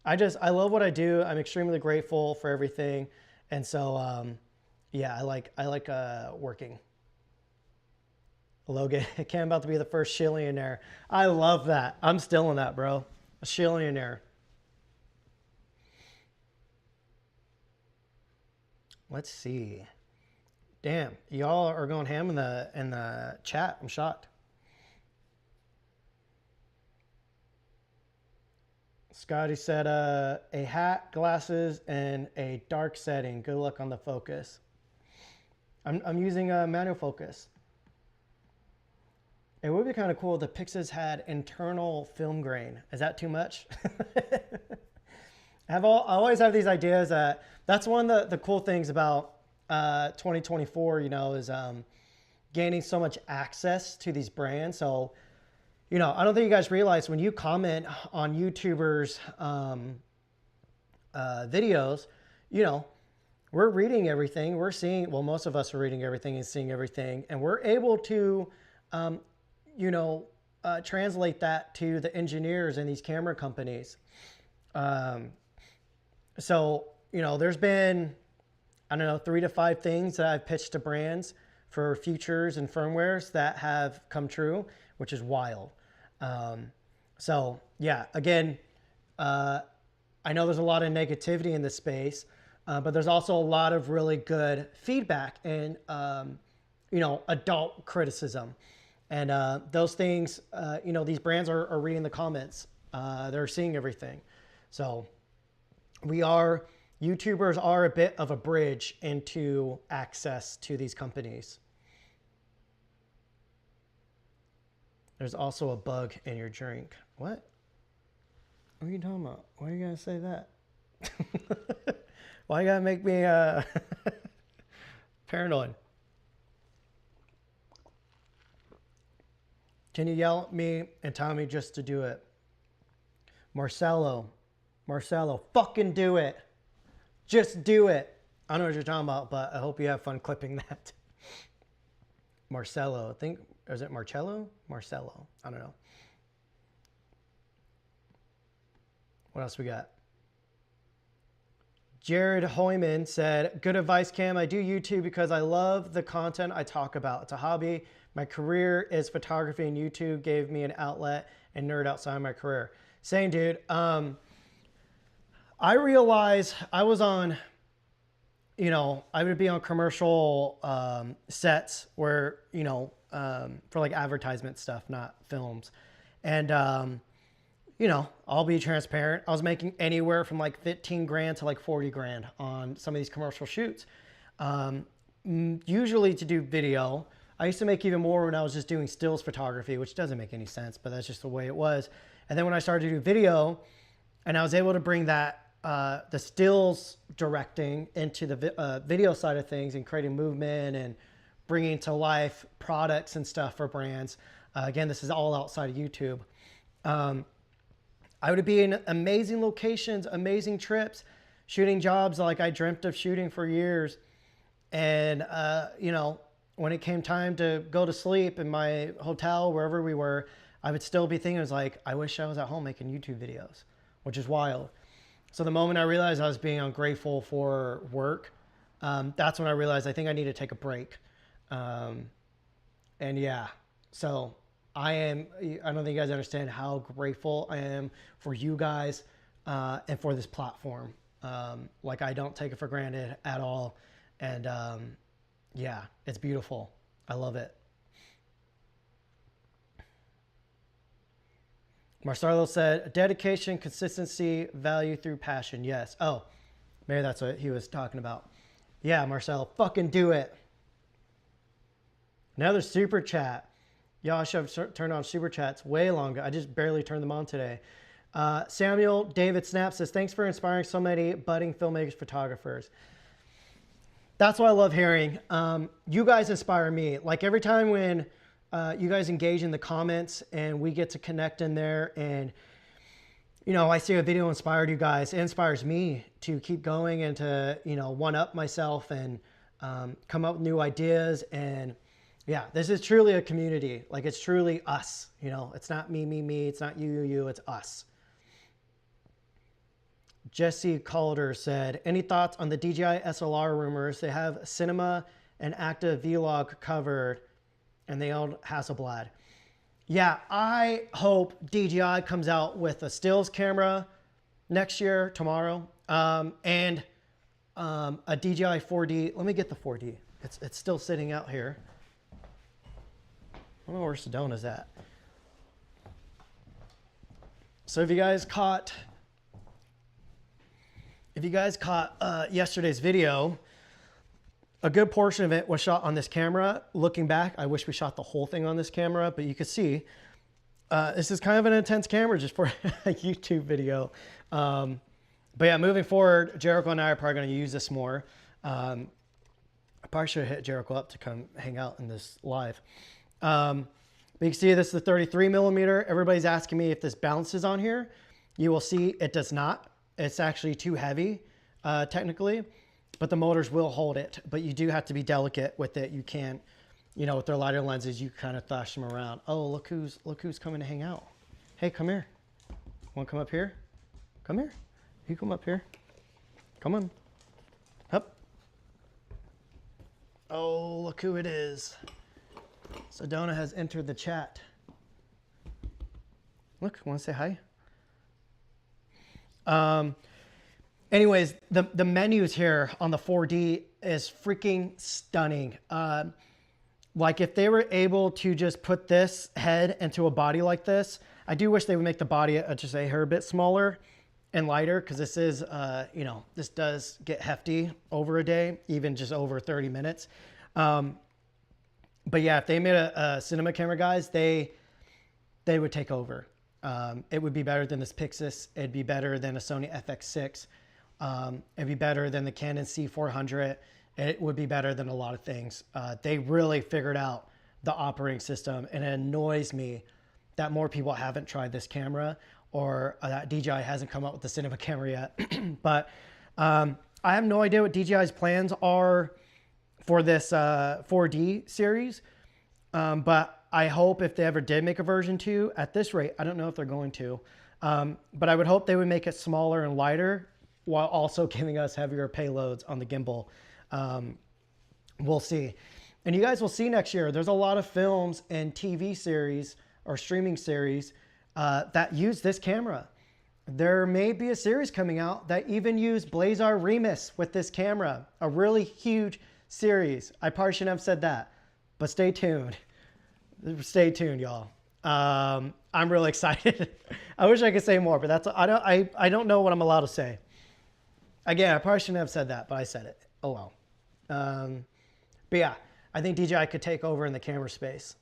I love what I do. I'm extremely grateful for everything. And so, yeah, I like working. Logan, Cam about to be the first shillionaire. I love that. I'm still in that, bro. A shillionaire. Let's see. Damn, y'all are going ham in the chat. I'm shocked. Scotty said a hat, glasses, and a dark setting. Good luck on the focus. I'm using a manual focus. It would be kind of cool if the Pixas had internal film grain. Is that too much? I always have these ideas that's one of the cool things about 2024, you know, is gaining so much access to these brands. So, you know, I don't think you guys realize when you comment on YouTubers' videos, you know, we're reading everything. We're seeing, well, most of us are reading everything and seeing everything. And we're able to, you know, translate that to the engineers in these camera companies. So, you know, there's been, I don't know, 3 to 5 things that I've pitched to brands for futures and firmwares that have come true, which is wild. So yeah, again, I know there's a lot of negativity in this space, but there's also a lot of really good feedback and, you know, adult criticism. And those things, you know, these brands are reading the comments. They're seeing everything. So YouTubers are a bit of a bridge into access to these companies. There's also a bug in your drink. What? What are you talking about? Why are you going to say that? Why you got to make me paranoid? Can you yell at me and tell me just to do it? Marcelo, fucking do it. Just do it. I don't know what you're talking about, but I hope you have fun clipping that. Marcelo, I think, is it Marcello? Marcelo, I don't know. What else we got? Jared Hoyman said, good advice, Cam. I do YouTube because I love the content I talk about. It's a hobby. My career is photography, and YouTube gave me an outlet and nerd outside my career. Same, dude. I realized I was on, you know, I would be on commercial sets where, you know, for like advertisement stuff, not films. And, you know, I'll be transparent. I was making anywhere from like 15 grand to like 40 grand on some of these commercial shoots. Usually to do video. I used to make even more when I was just doing stills photography, which doesn't make any sense, but that's just the way it was. And then when I started to do video, and I was able to bring that, the stills directing into the video side of things and creating movement and bringing to life products and stuff for brands. Again, this is all outside of YouTube. I would be in amazing locations, amazing trips, shooting jobs like I dreamt of shooting for years. And, you know, when it came time to go to sleep in my hotel, wherever we were, I would still be thinking, like, I wish I was at home making YouTube videos, which is wild. So the moment I realized I was being ungrateful for work, that's when I realized I think I need to take a break. And yeah, so I don't think you guys understand how grateful I am for you guys and for this platform. Like, I don't take it for granted at all. And yeah, it's beautiful. I love it. Marcelo said, dedication, consistency, value through passion. Yes. Oh, maybe that's what he was talking about. Yeah, Marcelo, fucking do it. Another super chat. Y'all, I should have turned on super chats way longer. I just barely turned them on today. Samuel David Snap says, thanks for inspiring so many budding filmmakers, photographers. That's what I love hearing. You guys inspire me. Like, every time when you guys engage in the comments and we get to connect in there, and, you know, I see a video inspired you guys, it inspires me to keep going and to, you know, one up myself and come up with new ideas. And yeah, this is truly a community. Like, it's truly us, you know, it's not me, it's not you, it's us. Jesse Calder said, any thoughts on the DJI SLR rumors? They have cinema and active vlog covered, and they own Hasselblad. Yeah, I hope DJI comes out with a stills camera next year, tomorrow, and a DJI 4D. Let me get the 4D. It's still sitting out here. I don't know where Sedona's at. So if you guys caught yesterday's video, a good portion of it was shot on this camera. Looking back, I wish we shot the whole thing on this camera, but you can see this is kind of an intense camera just for a YouTube video. But yeah, moving forward, Jericho and I are probably going to use this more. I probably should have hit Jericho up to come hang out in this live. But you can see this is the 33 millimeter. Everybody's asking me if this bounces on here. You will see it does not. It's actually too heavy, technically, but the motors will hold it. But you do have to be delicate with it. You can't, you know, with their lighter lenses, you kind of thrash them around. Oh, look who's coming to hang out. Hey, come here. Want to come up here? Come here. You come up here. Come on. Up. Oh, look who it is. Sedona has entered the chat. Look, want to say hi? Anyways, the menus here on the 4D is freaking stunning. Like if they were able to just put this head into a body like this, I do wish they would make the body just a hair bit smaller and lighter, because this is, you know, this does get hefty over a day, even just over 30 minutes. But yeah, if they made a cinema camera, guys, they would take over. It would be better than this Pixis. It'd be better than a Sony FX6. It'd be better than the Canon C400. It would be better than a lot of things. They really figured out the operating system, and it annoys me that more people haven't tried this camera, or that DJI hasn't come up with the cinema camera yet. But I have no idea what DJI's plans are for this 4D series. But I hope if they ever did make a version 2, at this rate, I don't know if they're going to, but I would hope they would make it smaller and lighter while also giving us heavier payloads on the gimbal. We'll see. And you guys will see next year, there's a lot of films and TV series or streaming series that use this camera. There may be a series coming out that even use Blazar Remus with this camera, a really huge series. I probably shouldn't have said that, but stay tuned. Stay tuned, y'all. I'm really excited. I wish I could say more, but that's, I don't know what I'm allowed to say. Again, I probably shouldn't have said that, but I said it. Oh well. But yeah, I think DJI could take over in the camera space.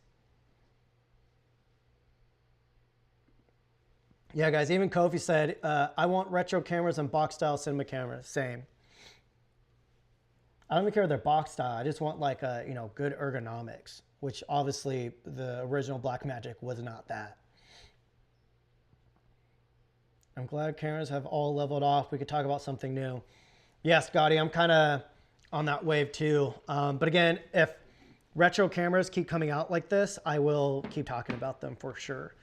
Yeah, guys, even Kofi said, I want retro cameras and box style cinema cameras. Same. I don't even care if they're box style. I just want like a, you know, good ergonomics, which obviously the original Blackmagic was not that. I'm glad cameras have all leveled off. We could talk about something new. Yes, Gotti, I'm kind of on that wave too. But again, if retro cameras keep coming out like this, I will keep talking about them for sure.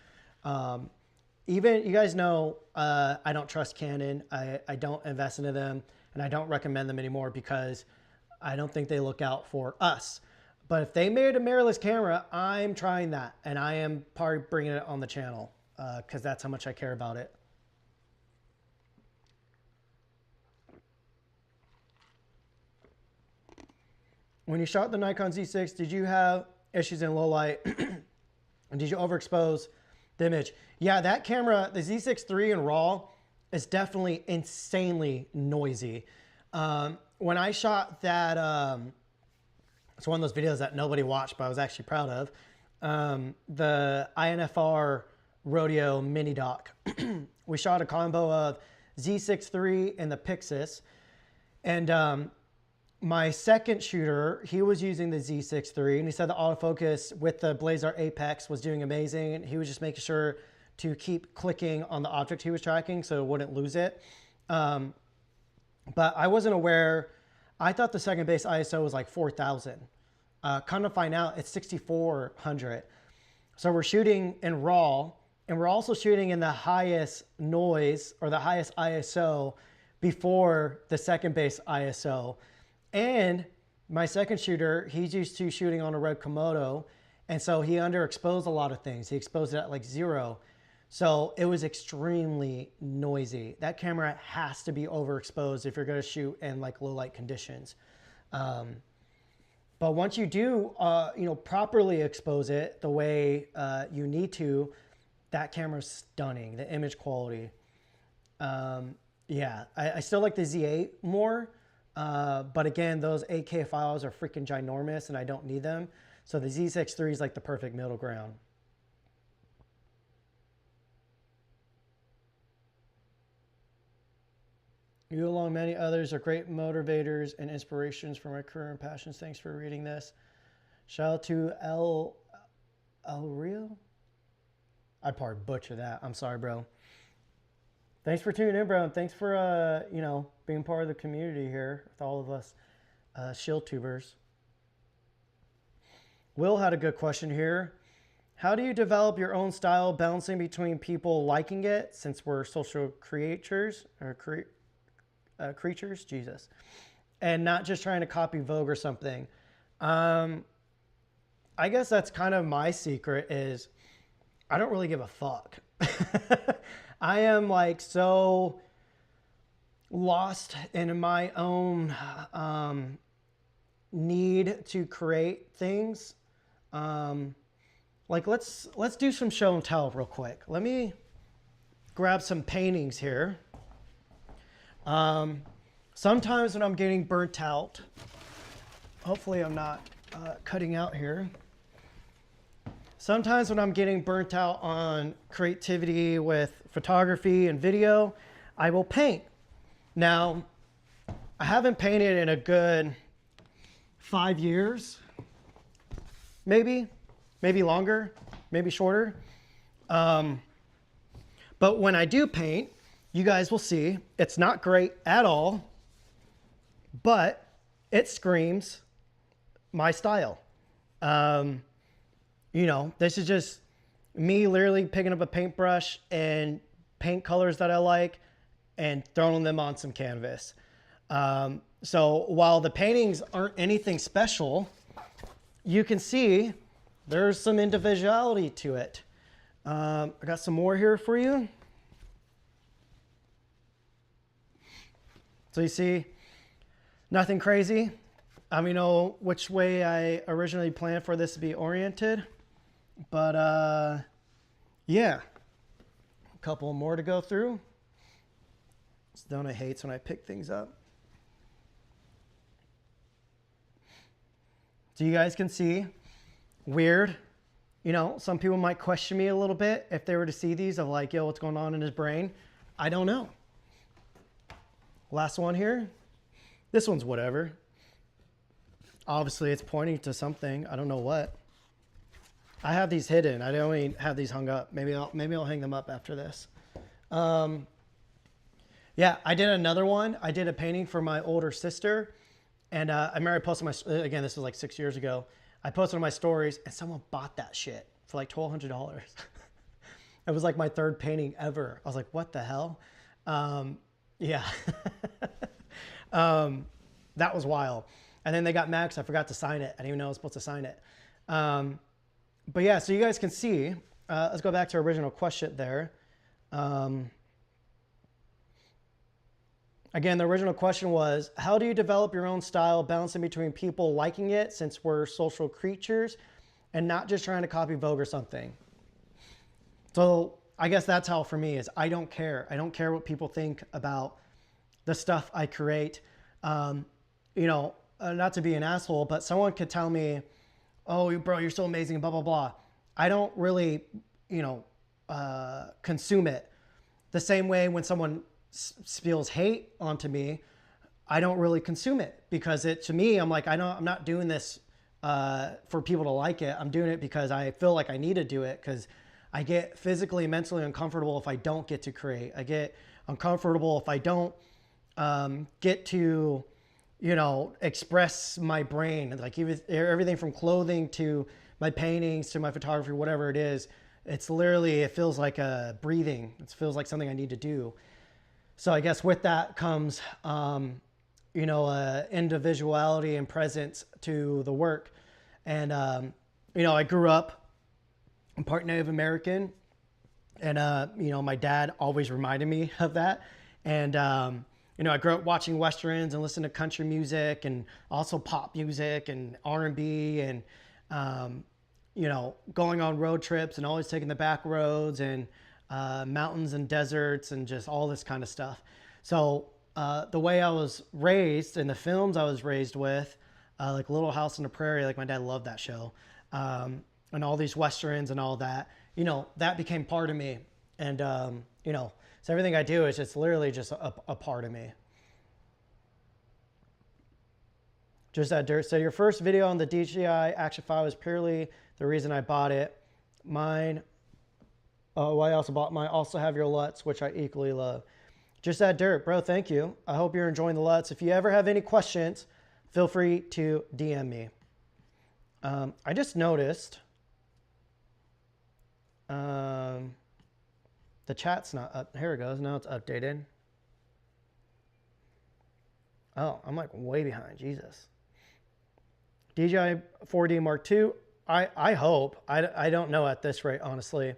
Even, you guys know, I don't trust Canon. I don't invest into them, and I don't recommend them anymore because I don't think they look out for us. But if they made a mirrorless camera, I'm trying that, and I am probably bringing it on the channel because that's how much I care about it. When you shot the Nikon Z6, did you have issues in low light? And did you overexpose the image? Yeah, that camera, the Z6 III in RAW, is definitely insanely noisy. When I shot that, it's one of those videos that nobody watched, but I was actually proud of, the INFR Rodeo Mini Doc. We shot a combo of Z6 III and the Pixis, and my second shooter, he was using the Z6 III, and he said the autofocus with the Blazar Apex was doing amazing, and he was just making sure to keep clicking on the object he was tracking so it wouldn't lose it. But I wasn't aware. I thought the second base ISO was like 4,000. Come to find out, it's 6,400. So we're shooting in RAW, and we're also shooting in the highest noise or the highest ISO before the second base ISO. And my second shooter, he's used to shooting on a Red Komodo, and so he underexposed a lot of things. He exposed it at like 0. So it was extremely noisy. That camera has to be overexposed if you're going to shoot in like low light conditions. But once you do, you know, properly expose it the way you need to, that camera's stunning. The image quality. Yeah, I still like the Z8 more. But again, those 8K files are freaking ginormous and I don't need them. So the Z6 III is like the perfect middle ground. You, along many others, are great motivators and inspirations for my career and passions. Thanks for reading this. Shout out to El Rio. I'd probably butcher that. I'm sorry, bro. Thanks for tuning in, bro. And thanks for, you know, being part of the community here with all of us shill tubers. Will had a good question here. How do you develop your own style, balancing between people liking it, since we're social creators, or creatures, Jesus, and not just trying to copy Vogue or something? I guess that's kind of my secret is I don't really give a fuck. I am like so lost in my own need to create things. Like let's do some show and tell real quick. Let me grab some paintings here. Sometimes when I'm getting burnt out, hopefully I'm not cutting out here. Sometimes when I'm getting burnt out on creativity with photography and video, I will paint. Now, I haven't painted in a good 5 years, maybe longer, maybe shorter. But when I do paint, you guys will see it's not great at all, but it screams my style. You know, this is just me literally picking up a paintbrush and paint colors that I like and throwing them on some canvas. So while the paintings aren't anything special, you can see there's some individuality to it. I got some more here for you. So you see, nothing crazy. I don't know which way I originally planned for this to be oriented, but yeah, a couple more to go through. Donna hates when I pick things up. So you guys can see, weird. You know, some people might question me a little bit if they were to see these of like, yo, what's going on in his brain? I don't know. Last one here. This one's whatever. Obviously, it's pointing to something. I don't know what. I have these hidden. I don't even have these hung up. Maybe I'll hang them up after this. Yeah, I did another one. I did a painting for my older sister. And I remember I posted again, this was like 6 years ago. I posted on my stories and someone bought that shit for like $1,200. It was like my third painting ever. I was like, what the hell? Yeah. That was wild. And then they got mad because I forgot to sign it. I didn't even know I was supposed to sign it. But yeah, so you guys can see, let's go back to our original question there. Again, the original question was, how do you develop your own style, balancing between people liking it since we're social creatures and not just trying to copy Vogue or something? So I guess that's how for me is I don't care. I don't care what people think about the stuff I create. You know, not to be an asshole, but someone could tell me, oh, bro, you're so amazing, blah, blah, blah. I don't really, you know, consume it. The same way when someone spills hate onto me, I don't really consume it because to me, I'm like, I'm not doing this for people to like it. I'm doing it because I feel like I need to do it because I get physically and mentally uncomfortable if I don't get to create. I get uncomfortable if I don't get to, you know, express my brain. Like everything from clothing to my paintings to my photography, whatever it is, it's literally, it feels like a breathing. It feels like something I need to do. So I guess with that comes, you know, individuality and presence to the work. And, you know, I grew up, I'm part Native American, and, you know, my dad always reminded me of that. And, you know, I grew up watching Westerns and listening to country music and also pop music and R&B and, you know, going on road trips and always taking the back roads and, mountains and deserts and just all this kind of stuff. So the way I was raised and the films I was raised with, like Little House on the Prairie, like my dad loved that show, and all these Westerns and all that, you know, that became part of me. And, you know, so everything I do is just literally just a part of me. Just that dirt. So your first video on the DJI action file was purely the reason I bought it. Mine. Oh, I also bought mine. Also have your LUTs, which I equally love. Just that dirt, bro. Thank you. I hope you're enjoying the LUTs. If you ever have any questions, feel free to DM me. I just noticed the chat's not up. Here it goes. Now it's updated. Oh, I'm like way behind. Jesus. DJI 4D Mark II. I hope. I don't know at this rate, honestly.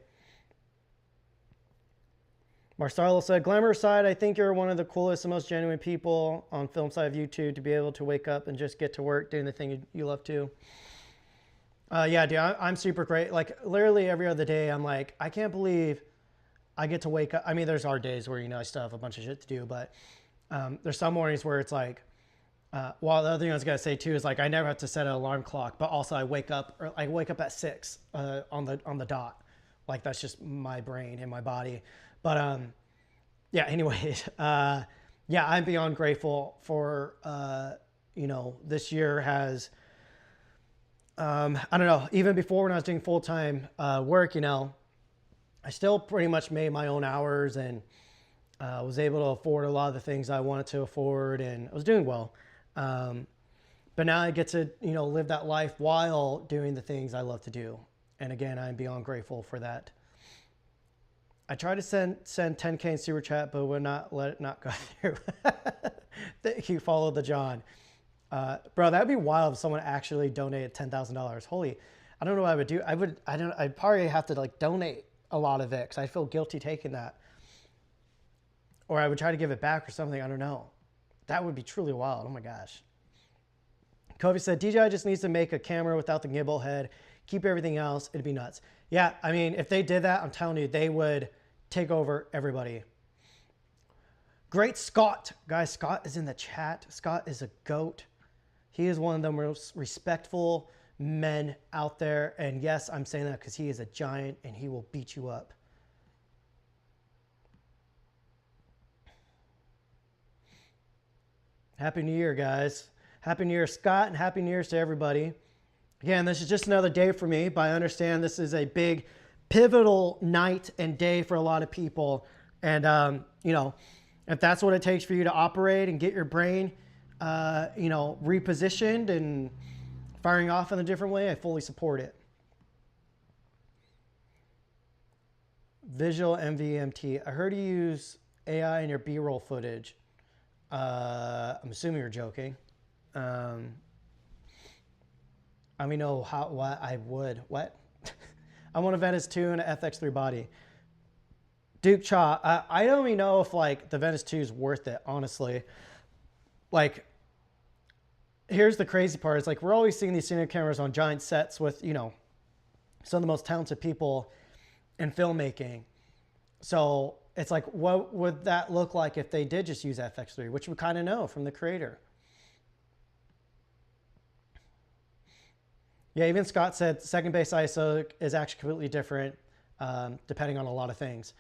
Marcelo said, glamour aside, I think you're one of the coolest and most genuine people on film side of YouTube to be able to wake up and just get to work doing the thing you love to. Yeah, dude, I'm super great. Like literally every other day, I'm like, I can't believe I get to wake up. I mean, there's our days where, you know, I still have a bunch of shit to do, but there's some mornings where it's like, well, the other thing I was going to say too is like, I never have to set an alarm clock, but also I wake up at 6 on the dot. Like that's just my brain and my body. But yeah, anyways, yeah, I'm beyond grateful for, you know, this year has, I don't know, even before when I was doing full-time work, you know, I still pretty much made my own hours and was able to afford a lot of the things I wanted to afford, and I was doing well. But now I get to, you know, live that life while doing the things I love to do. And again, I'm beyond grateful for that. I tried to send 10K in super chat, but would not let it not go through. Thank you, follow the John. Bro, that'd be wild if someone actually donated $10,000. Holy, I don't know what I would do. I'd probably have to like donate a lot of it because I feel guilty taking that. Or I would try to give it back or something. I don't know. That would be truly wild. Oh my gosh. Kobe said, DJI just needs to make a camera without the gimbal head. Keep everything else. It'd be nuts. Yeah, I mean, if they did that, I'm telling you, they would take over everybody. Great Scott. Guys, Scott is in the chat. Scott is a goat. He is one of the most respectful men out there. And yes, I'm saying that because he is a giant and he will beat you up. Happy New Year, guys. Happy New Year, Scott, and Happy New Year's to everybody. Again, this is just another day for me, but I understand this is a big, pivotal night and day for a lot of people. And, you know, if that's what it takes for you to operate and get your brain, you know, repositioned and firing off in a different way, I fully support it. Visual MVMT. I heard you use AI in your B-roll footage. I'm assuming you're joking. I mean, no, what I would. What? I want a Venice 2 and an FX3 body. Duke Cha, I don't even know if like the Venice 2 is worth it, honestly. Like, here's the crazy part. It's like we're always seeing these cinema cameras on giant sets with, you know, some of the most talented people in filmmaking. So it's like, what would that look like if they did just use FX3, which we kind of know from the creator. Yeah, even Scott said second base ISO is actually completely different depending on a lot of things.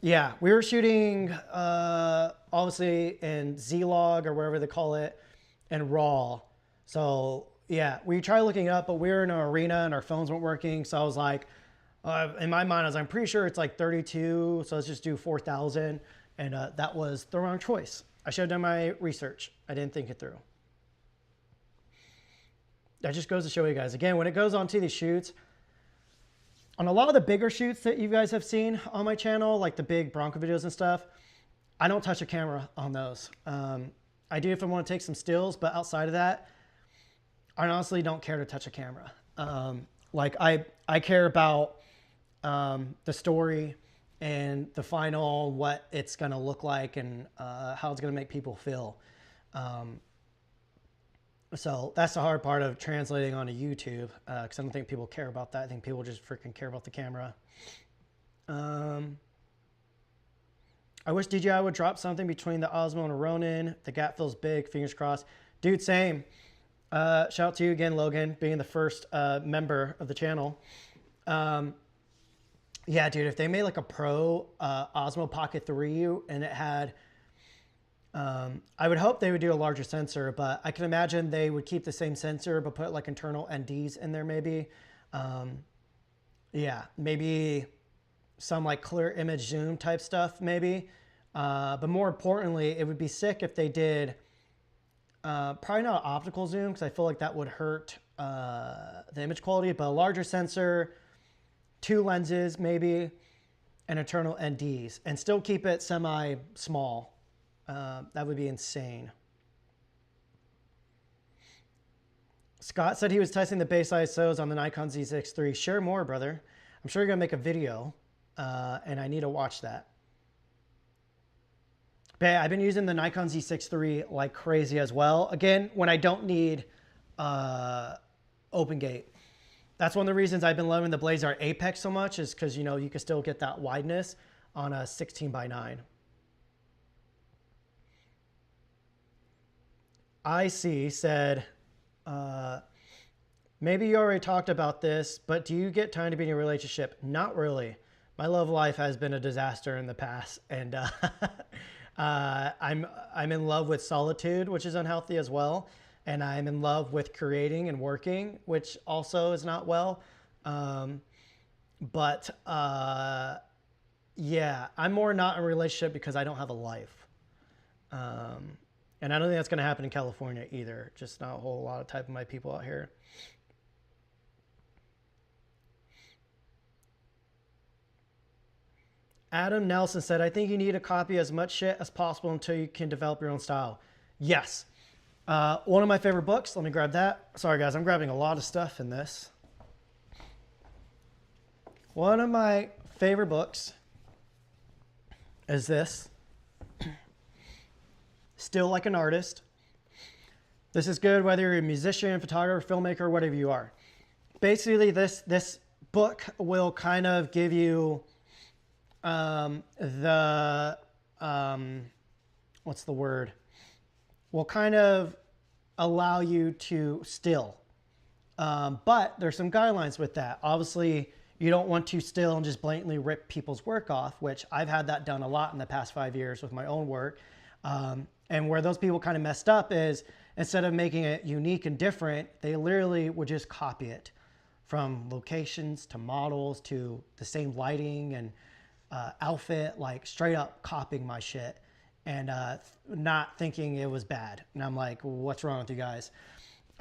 Yeah, we were shooting obviously in Z-Log or wherever they call it, and RAW. So yeah, we tried looking it up, but we were in an arena and our phones weren't working. So I was like, in my mind, I'm pretty sure it's like 32. So let's just do 4,000. And that was the wrong choice. I should have done my research. I didn't think it through. That just goes to show you guys. Again, when it goes onto these shoots, on a lot of the bigger shoots that you guys have seen on my channel, like the big Bronco videos and stuff, I don't touch a camera on those. I do if I want to take some stills, but outside of that, I honestly don't care to touch a camera. Like I care about the story and the final, what it's going to look like and how it's going to make people feel. So that's the hard part of translating onto YouTube, because I don't think people care about that. I think people just freaking care about the camera. I wish DJI would drop something between the Osmo and a Ronin. The gap feels big, fingers crossed. Dude, same. Shout out to you again, Logan, being the first member of the channel. Yeah, dude, if they made like a Pro Osmo Pocket 3 and it had... I would hope they would do a larger sensor, but I can imagine they would keep the same sensor, but put like internal NDs in there maybe. Yeah, maybe some like clear image zoom type stuff maybe. But more importantly, it would be sick if they did probably not optical zoom, because I feel like that would hurt the image quality, but a larger sensor, 2 lenses maybe, and internal NDs, and still keep it semi-small. That would be insane. Scott said he was testing the base ISOs on the Nikon Z6 III. Share more, brother. I'm sure you're going to make a video, and I need to watch that. But yeah, I've been using the Nikon Z6 III like crazy as well. Again, when I don't need open gate. That's one of the reasons I've been loving the Blazer Apex so much, is because, you know, you can still get that wideness on a 16:9. IC said, maybe you already talked about this, but do you get time to be in a relationship? Not really. My love life has been a disaster in the past, and I'm in love with solitude, which is unhealthy as well, and I'm in love with creating and working, which also is not well. Yeah, I'm more not in a relationship because I don't have a life. And I don't think that's going to happen in California either. Just not a whole lot of type of my people out here. Adam Nelson said, I think you need to copy as much shit as possible until you can develop your own style. Yes. One of my favorite books. Let me grab that. Sorry, guys. I'm grabbing a lot of stuff in this. One of my favorite books is this. Still Like an Artist. This is good whether you're a musician, photographer, filmmaker, whatever you are. Basically, this book will kind of give you what's the word? Will kind of allow you to still. But there's some guidelines with that. Obviously, you don't want to still and just blatantly rip people's work off, which I've had that done a lot in the past 5 years with my own work. And where those people kind of messed up is, instead of making it unique and different, they literally would just copy it, from locations to models to the same lighting and outfit, like straight up copying my shit and not thinking it was bad. And I'm like, what's wrong with you guys?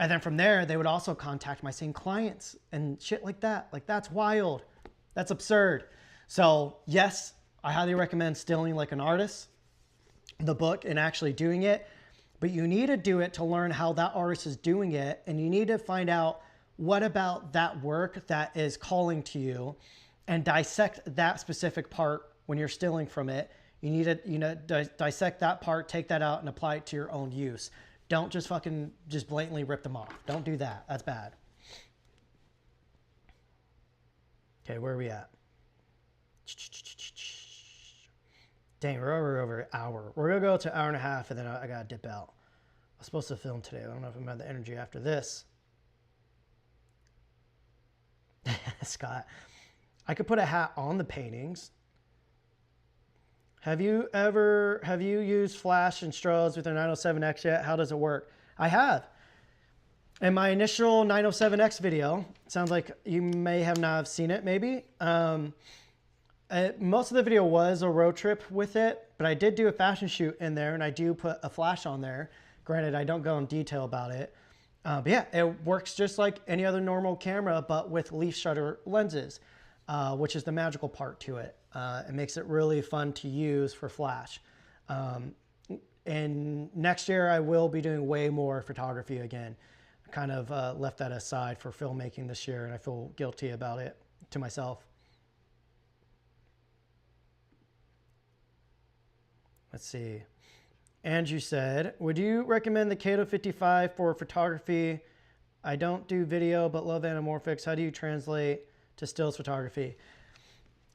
And then from there, they would also contact my same clients and shit like that. Like, that's wild. That's absurd. So yes, I highly recommend Stilling Like an Artist, the book, and actually doing it. But you need to do it to learn how that artist is doing it. And you need to find out what about that work that is calling to you, and dissect that specific part when you're stilling from it. You need to, dissect that part, take that out, and apply it to your own use. Don't just just blatantly rip them off. Don't do that. That's bad. Okay, where are we at? Dang, we're over an hour. We're going to go to an hour and a half, and then I got to dip out. I was supposed to film today. I don't know if I'm going to have the energy after this. Scott, I could put a hat on the paintings. Have you used flash and strobes with your 907X yet? How does it work? I have. In my initial 907X video, sounds like you may have not seen it, maybe. Most of the video was a road trip with it, but I did do a fashion shoot in there, and I do put a flash on there. Granted, I don't go in detail about it. But yeah, it works just like any other normal camera, but with leaf shutter lenses, which is the magical part to it. It makes it really fun to use for flash. And next year I will be doing way more photography again. I kind of left that aside for filmmaking this year, and I feel guilty about it to myself. Let's see. Andrew said, would you recommend the Kato 55 for photography? I don't do video, but love anamorphics. How do you translate to stills photography?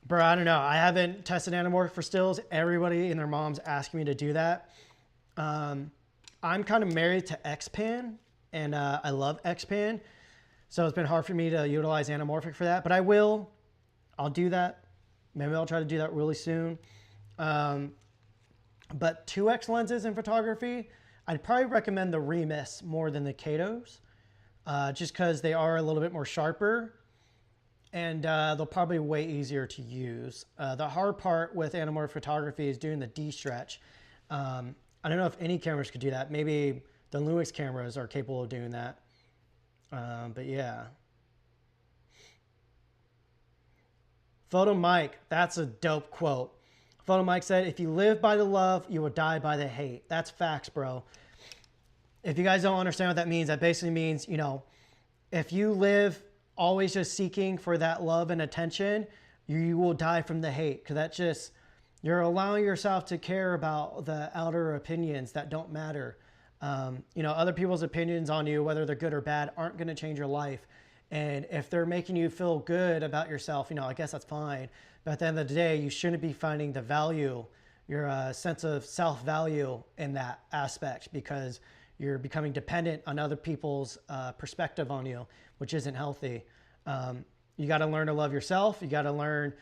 Bro, I don't know. I haven't tested anamorphic for stills. Everybody and their mom's asking me to do that. I'm kind of married to X-Pan, and I love X-Pan. So it's been hard for me to utilize anamorphic for that, but I'll do that. Maybe I'll try to do that really soon. But 2X lenses in photography, I'd probably recommend the Remus more than the Katos, just because they are a little bit more sharper, and they'll probably be way easier to use. The hard part with anamorphic photography is doing the D-stretch. I don't know if any cameras could do that. Maybe the Lumix cameras are capable of doing that. But yeah. Photo Mike, that's a dope quote. Photo Mike said, if you live by the love, you will die by the hate. That's facts, bro. If you guys don't understand what that means, that basically means, you know, if you live always just seeking for that love and attention, you will die from the hate, because that just, you're allowing yourself to care about the outer opinions that don't matter. You know, other people's opinions on you, whether they're good or bad, aren't going to change your life. And if they're making you feel good about yourself, you know, I guess that's fine. But at the end of the day, you shouldn't be finding the value, your sense of self-value in that aspect, because you're becoming dependent on other people's perspective on you, which isn't healthy. You got to learn to love yourself. You got to learn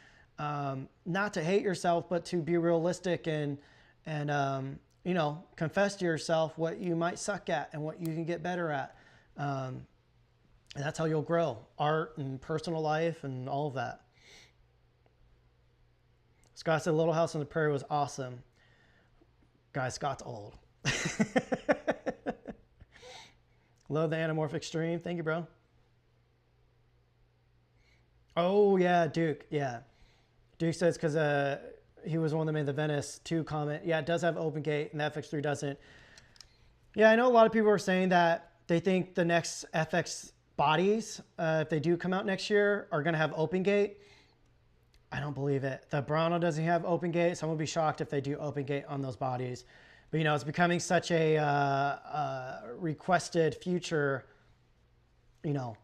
not to hate yourself, but to be realistic and you know, confess to yourself what you might suck at and what you can get better at. And that's how you'll grow. Art and personal life and all of that. Scott said Little House on the Prairie was awesome. Guys, Scott's old. Love the anamorphic stream. Thank you, bro. Oh, yeah, Duke. Yeah. Duke says because he was the one that made the Venice 2 comment. Yeah, it does have open gate, and the FX3 doesn't. Yeah, I know a lot of people are saying that they think the next FX bodies, if they do come out next year, are going to have open gate. I don't believe it. The Brano doesn't have open gate, so I'm going to be shocked if they do open gate on those bodies. But, you know, it's becoming such a requested future. You know,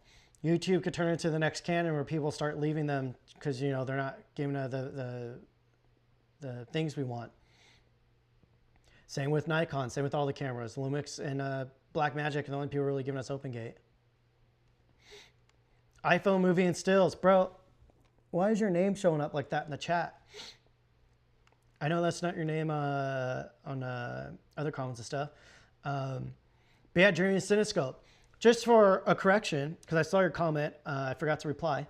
YouTube could turn into the next Canon where people start leaving them because, you know, they're not giving the things we want. Same with Nikon, same with all the cameras. Lumix and Blackmagic are the only people really giving us open gate. iPhone movie and stills. Bro, why is your name showing up like that in the chat? I know that's not your name on other comments and stuff. But yeah, Dreaming Cinescope. Just for a correction, because I saw your comment, I forgot to reply.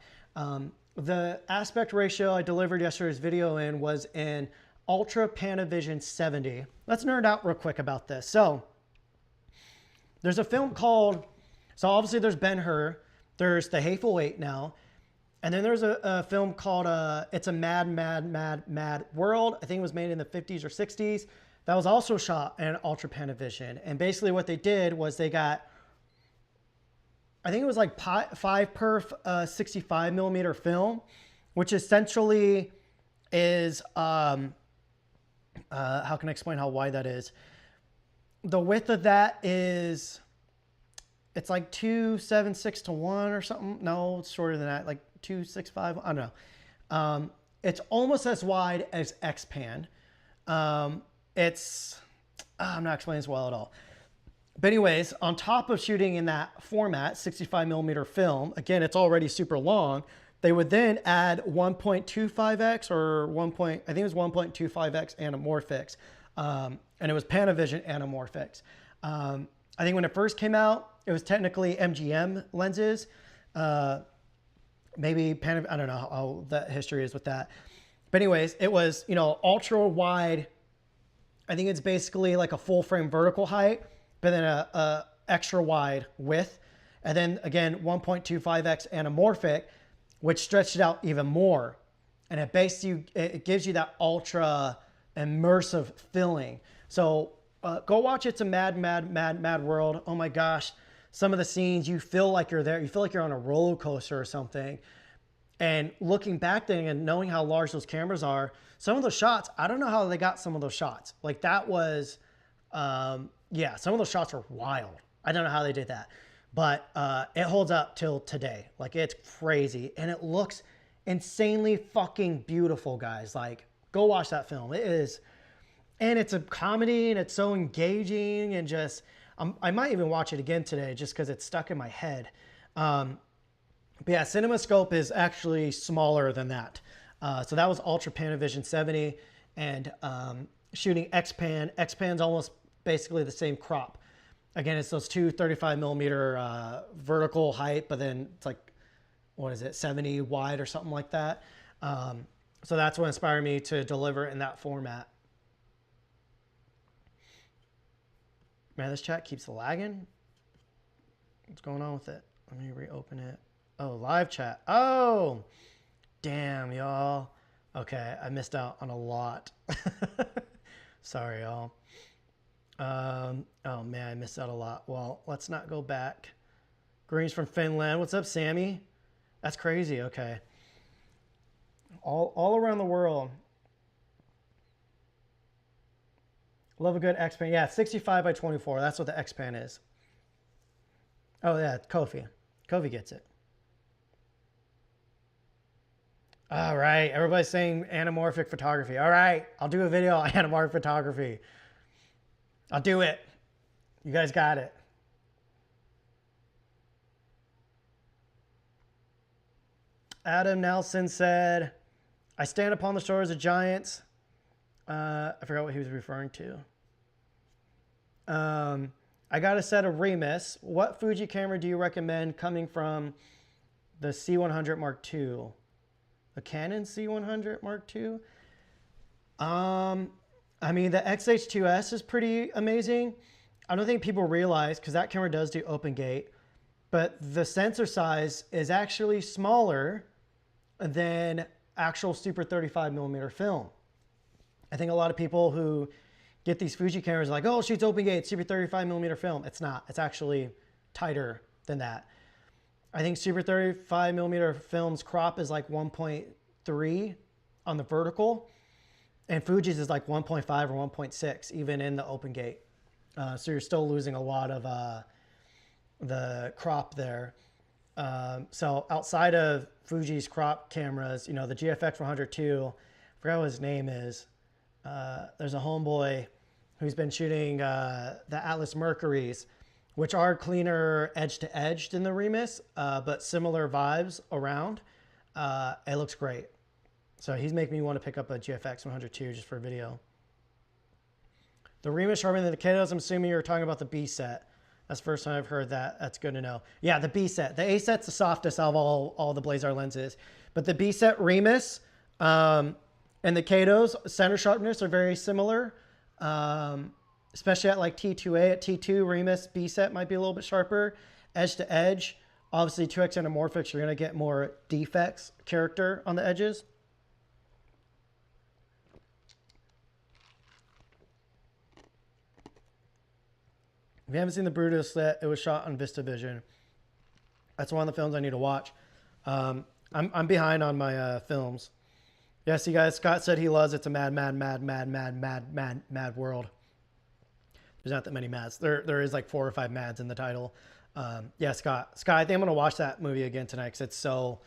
The aspect ratio I delivered yesterday's video in was in Ultra Panavision 70. Let's nerd out real quick about this. So there's a film called, so obviously there's Ben-Hur, there's The Hateful Eight now, and then there's a film called It's a Mad, Mad, Mad, Mad World. I think it was made in the 50s or 60s. That was also shot in Ultra Panavision. And basically what they did was they got, I think it was like 5x 65 millimeter film, which essentially is, how can I explain how wide that is? The width of that is, it's like 2.76:1 or something. No, it's shorter than that, like 2.65. I don't know. It's almost as wide as X-Pan. It's, I'm not explaining this well at all. But anyways, on top of shooting in that format, 65 millimeter film, again, it's already super long. They would then add 1.25x or I think it was 1.25x anamorphics. And it was Panavision anamorphics. I think when it first came out, it was technically MGM lenses. Maybe I don't know how that history is with that. But anyways, it was, you know, ultra wide. I think it's basically like a full frame vertical height, but then a extra wide width. And then again, 1.25x anamorphic, which stretched it out even more. And it gives you that ultra immersive feeling. So go watch It's a Mad, Mad, Mad, Mad World. Oh my gosh. Some of the scenes, you feel like you're there. You feel like you're on a roller coaster or something. And looking back then and knowing how large those cameras are, some of those shots, I don't know how they got some of those shots. Like that was, yeah, some of those shots are wild. I don't know how they did that. But it holds up till today. Like it's crazy. And it looks insanely fucking beautiful, guys. Like go watch that film. It is, and it's a comedy and it's so engaging and just, I might even watch it again today just because it's stuck in my head. But yeah, CinemaScope is actually smaller than that. So that was Ultra Panavision 70 and shooting X-Pan. X-Pan's almost basically the same crop. Again, it's those two 35 millimeter vertical height, but then it's like, what is it, 70 wide or something like that. So that's what inspired me to deliver in that format. Man, this chat keeps lagging. What's going on with it? Let me reopen it. Oh, live chat. Oh, damn, y'all. Okay, I missed out on a lot. Sorry, y'all. Oh, man, I missed out a lot. Well, let's not go back. Green's from Finland. What's up, Sammy? That's crazy. Okay. All around the world. Love a good X-Pan. Yeah, 65 by 24. That's what the X-Pan is. Oh, yeah, Kofi. Kofi gets it. All right. Everybody's saying anamorphic photography. All right. I'll do a video on anamorphic photography. I'll do it. You guys got it. Adam Nelson said, I stand upon the shores of giants. I forgot what he was referring to. I got a set of Remus. What Fuji camera do you recommend coming from the C100 Mark II? The Canon C100 Mark II? I mean, the XH2S is pretty amazing. I don't think people realize, because that camera does do open gate, but the sensor size is actually smaller than actual Super 35mm film. I think a lot of people who get these Fuji cameras are like, oh, shoots open gate, Super 35mm film. It's not. It's actually tighter than that. I think Super 35mm film's crop is like 1.3 on the vertical, and Fuji's is like 1.5 or 1.6, even in the open gate. So you're still losing a lot of the crop there. So outside of Fuji's crop cameras, you know, the GFX 102, I forgot what his name is. There's a homeboy who's been shooting the Atlas Mercuries, which are cleaner edge to edge than the Remus, but similar vibes around. It looks great. So he's making me want to pick up a GFX 102 just for a video. The Remus sharpening the Katos, I'm assuming you're talking about the B set. That's the first time I've heard that. That's good to know. Yeah, the B set. The A set's the softest out of all the Blazar lenses. But the B set Remus and the Katos, center sharpness are very similar. Especially at like T2A. At T2, Remus B set might be a little bit sharper. Edge to edge. Obviously, 2X anamorphics, you're going to get more defects character on the edges. If you haven't seen the Brutus set, it was shot on VistaVision. That's one of the films I need to watch. I'm behind on my films. Yes, you guys, Scott said he loves It's a Mad World. There's not that many mads. There is like 4 or 5 mads in the title. Yeah, Scott, I think I'm going to watch that movie again tonight because it's so...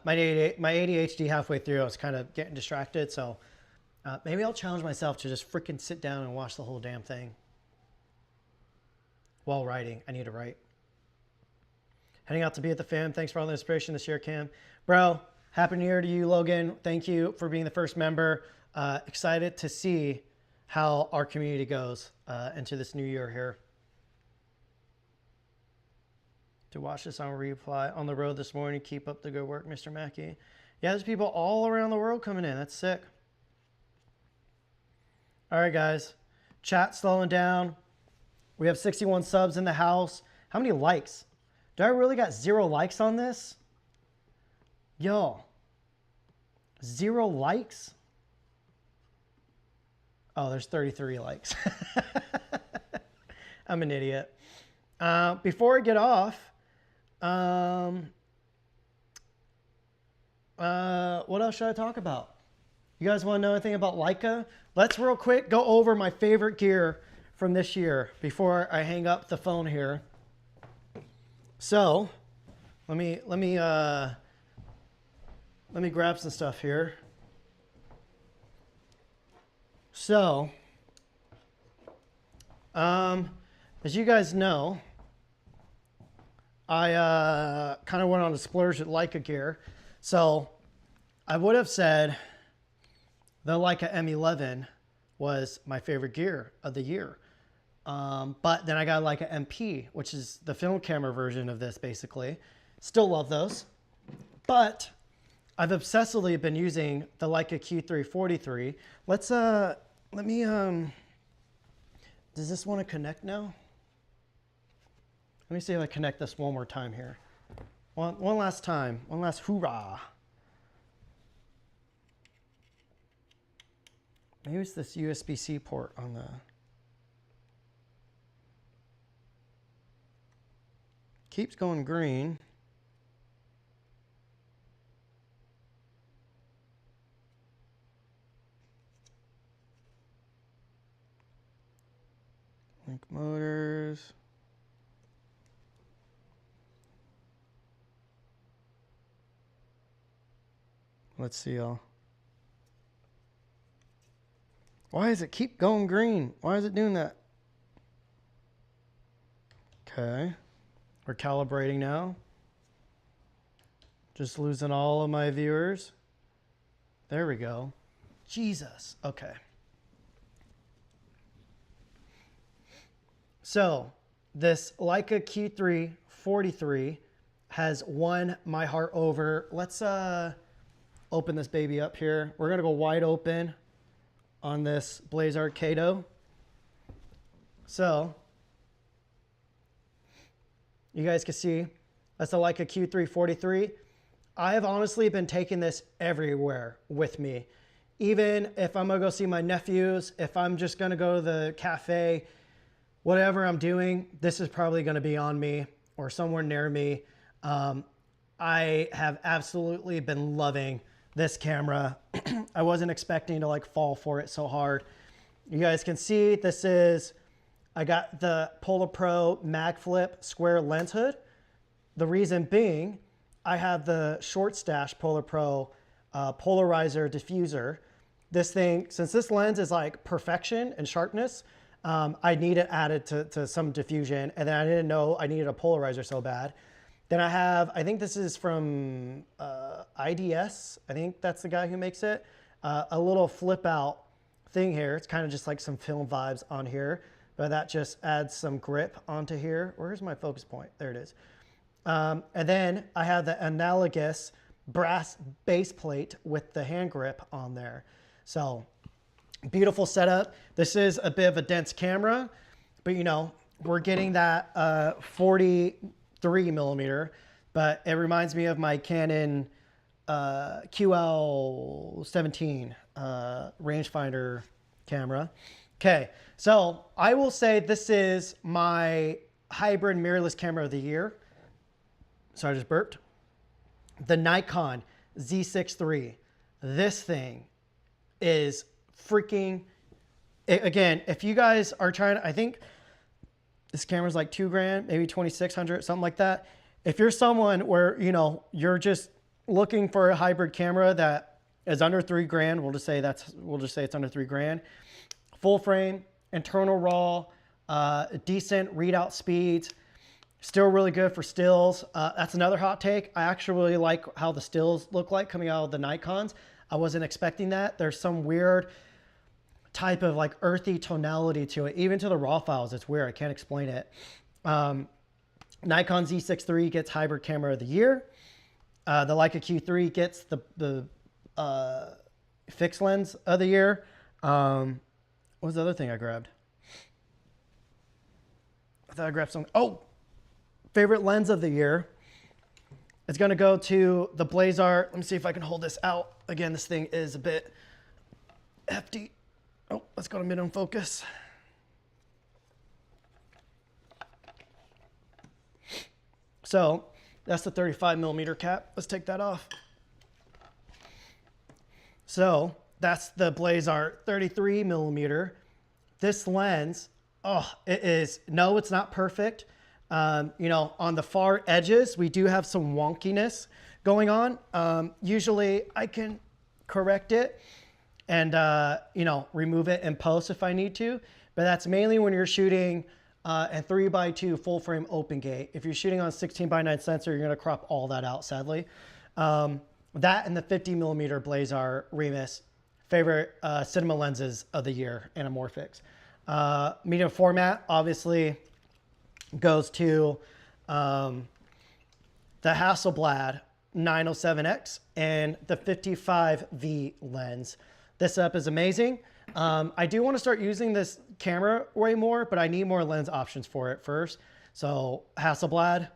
my ADHD halfway through, I was kind of getting distracted. So maybe I'll challenge myself to just freaking sit down and watch the whole damn thing. While writing. I need to write. Heading out to be at the fam. Thanks for all the inspiration this year, Cam. Bro, happy New Year to you, Logan. Thank you for being the first member. Excited to see how our community goes into this new year here. To watch this on replay on the road this morning. Keep up the good work, Mr. Mackey. Yeah, there's people all around the world coming in. That's sick. All right, guys. Chat slowing down. We have 61 subs in the house. How many likes? Do I really got 0 likes on this? Yo. 0 likes? Oh, there's 33 likes. I'm an idiot. Before I get off, what else should I talk about? You guys want to know anything about Leica? Let's real quick go over my favorite gear from this year before I hang up the phone here. So let me grab some stuff here. So as you guys know, I kind of went on a splurge at Leica gear. So I would have said the Leica M11 was my favorite gear of the year. But then I got like an MP, which is the film camera version of this basically. Still love those. But I've obsessively been using the Leica Q343. Let me, does this want to connect now? Let me see if I connect this one more time here. One last time, one last hoorah. Maybe it's this USB-C port on the... keeps going green. Link motors. Let's see, y'all. Why does it keep going green? Why is it doing that? Okay. We're calibrating now. Just losing all of my viewers. There we go. Jesus. Okay. So this Leica Q3 43 has won my heart over. Let's open this baby up here. We're gonna go wide open on this Blazer Kato. So you guys can see that's the Leica Q3 43. I have honestly been taking this everywhere with me. Even if I'm gonna go see my nephews, if I'm just gonna go to the cafe, whatever I'm doing, this is probably gonna be on me or somewhere near me. I have absolutely been loving this camera. I wasn't expecting to like fall for it so hard. You guys can see this is, I got the Polar Pro Mag Flip square lens hood. The reason being, I have the Short Stash Polar Pro polarizer diffuser. This thing, since this lens is like perfection and sharpness, I need it added to some diffusion, and then I didn't know I needed a polarizer so bad. Then I have, I think this is from IDS. I think that's the guy who makes it. A little flip out thing here. It's kind of just like some film vibes on here, but that just adds some grip onto here. Where's my focus point? There it is. And then I have the analogous brass base plate with the hand grip on there. So beautiful setup. This is a bit of a dense camera, but you know, we're getting that 43 millimeter, but it reminds me of my Canon QL17 rangefinder camera. Okay, so I will say this is my hybrid mirrorless camera of the year. Sorry, I just burped. The Nikon Z6 III. This thing is freaking, again, if you guys are trying, I think this camera's like $2,000, maybe 2,600, something like that. If you're someone where, you know, you're just looking for a hybrid camera that is under $3,000, we'll just say it's under $3,000. Full frame, internal raw, decent readout speeds, still really good for stills. That's another hot take. I actually really like how the stills look like coming out of the Nikons. I wasn't expecting that. There's some weird type of like earthy tonality to it. Even to the raw files, it's weird. I can't explain it. Nikon Z6 III gets hybrid camera of the year. The Leica Q3 gets the fixed lens of the year. What was the other thing I grabbed? I thought I grabbed something. Oh, favorite lens of the year. It's going to go to the Blazer. Let me see if I can hold this out. Again, this thing is a bit hefty. Oh, let's go to minimum focus. So that's the 35 millimeter cap. Let's take that off. So that's the Blazer 33 millimeter. This lens, oh, it is, no, it's not perfect. You know, on the far edges, we do have some wonkiness going on. Usually I can correct it and, you know, remove it in post if I need to, but that's mainly when you're shooting a 3x2 full frame open gate. If you're shooting on 16:9 sensor, you're going to crop all that out, sadly. That and the 50 millimeter Blazer Remus, favorite cinema lenses of the year, anamorphics. Medium format, obviously, goes to the Hasselblad 907X and the 55V lens. This setup is amazing. I do want to start using this camera way more, but I need more lens options for it first. So Hasselblad,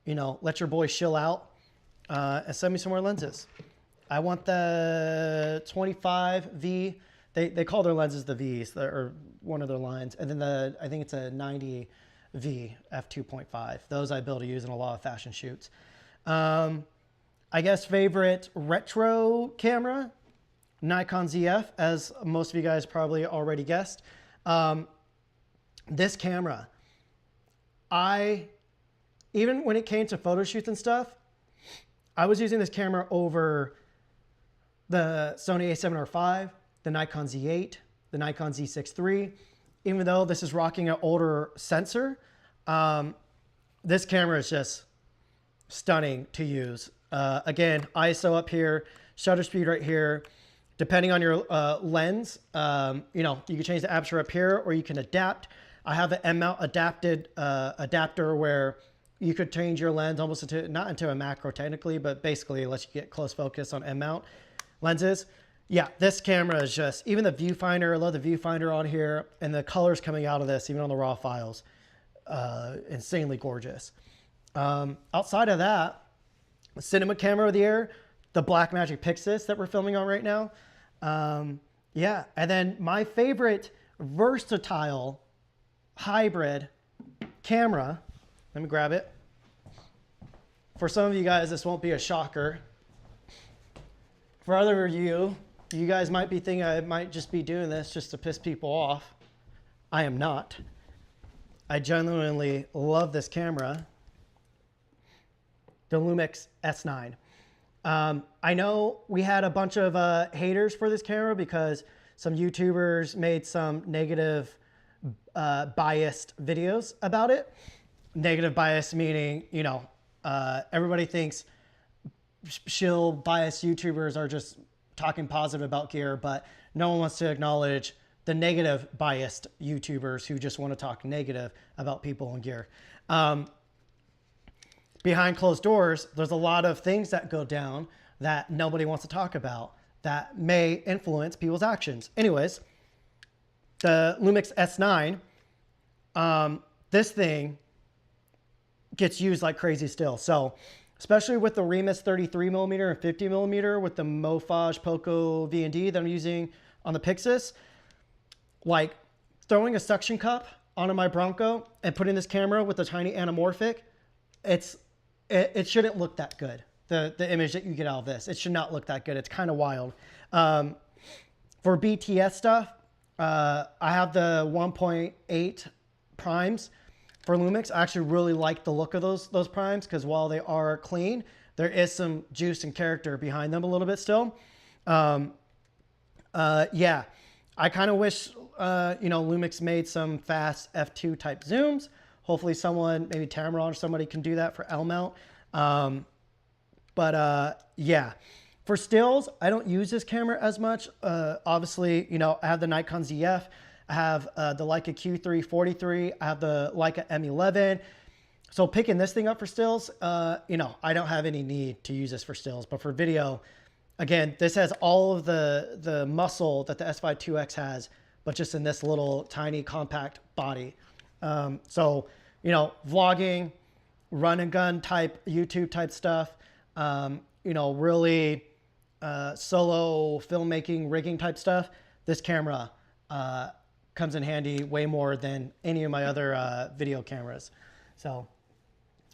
you know, let your boy chill out and send me some more lenses. I want the 25V. They call their lenses the Vs, or one of their lines. And then I think it's a 90 V f2.5. Those I'd be able to use in a lot of fashion shoots. I guess favorite retro camera, Nikon ZF, as most of you guys probably already guessed. This camera, even when it came to photo shoots and stuff, I was using this camera over the Sony a7R5, the Nikon Z8, the Nikon Z6 III. Even though this is rocking an older sensor, this camera is just stunning to use. Again, ISO up here, shutter speed right here. Depending on your lens, you know, you can change the aperture up here, or you can adapt. I have an M mount adapter where you could change your lens almost into, not into a macro technically, but basically lets you get close focus on M mount lenses. Yeah, this camera is just, even the viewfinder, I love the viewfinder on here, and the colors coming out of this, even on the raw files, insanely gorgeous. Outside of that, cinema camera of the year, the Blackmagic Pixis that we're filming on right now. Yeah, and then my favorite versatile hybrid camera, let me grab it. For some of you guys, this won't be a shocker. For other of you, you guys might be thinking I might just be doing this just to piss people off. I am not. I genuinely love this camera, the Lumix S9. I know we had a bunch of haters for this camera because some YouTubers made some negative biased videos about it. Negative bias meaning, you know, everybody thinks shill biased YouTubers are just talking positive about gear, but no one wants to acknowledge the negative biased YouTubers who just want to talk negative about people and gear. Behind closed doors, there's a lot of things that go down that nobody wants to talk about that may influence people's actions. Anyways, the Lumix S9, this thing gets used like crazy still. So especially with the Remus 33mm and 50mm with the Mofage Poco V&D that I'm using on the Pixis, like throwing a suction cup onto my Bronco and putting this camera with a tiny anamorphic, it shouldn't look that good. The image that you get out of this, it should not look that good. It's kind of wild. For BTS stuff, I have the 1.8 primes for Lumix. I actually really like the look of those primes because while they are clean, there is some juice and character behind them a little bit still. Yeah, I kind of wish, you know, Lumix made some fast f2 type zooms. Hopefully someone, maybe Tamron or somebody can do that for L mount. Yeah, for stills, I don't use this camera as much. Obviously, you know, I have the Nikon ZF. I have the Leica Q3 I have the Leica M11. So picking this thing up for stills, you know, I don't have any need to use this for stills. But for video, again, this has all of the muscle that the S5 IIX has, but just in this little tiny compact body. So, you know, vlogging, run and gun type, YouTube type stuff, you know, really solo filmmaking, rigging type stuff, this camera comes in handy way more than any of my other video cameras. So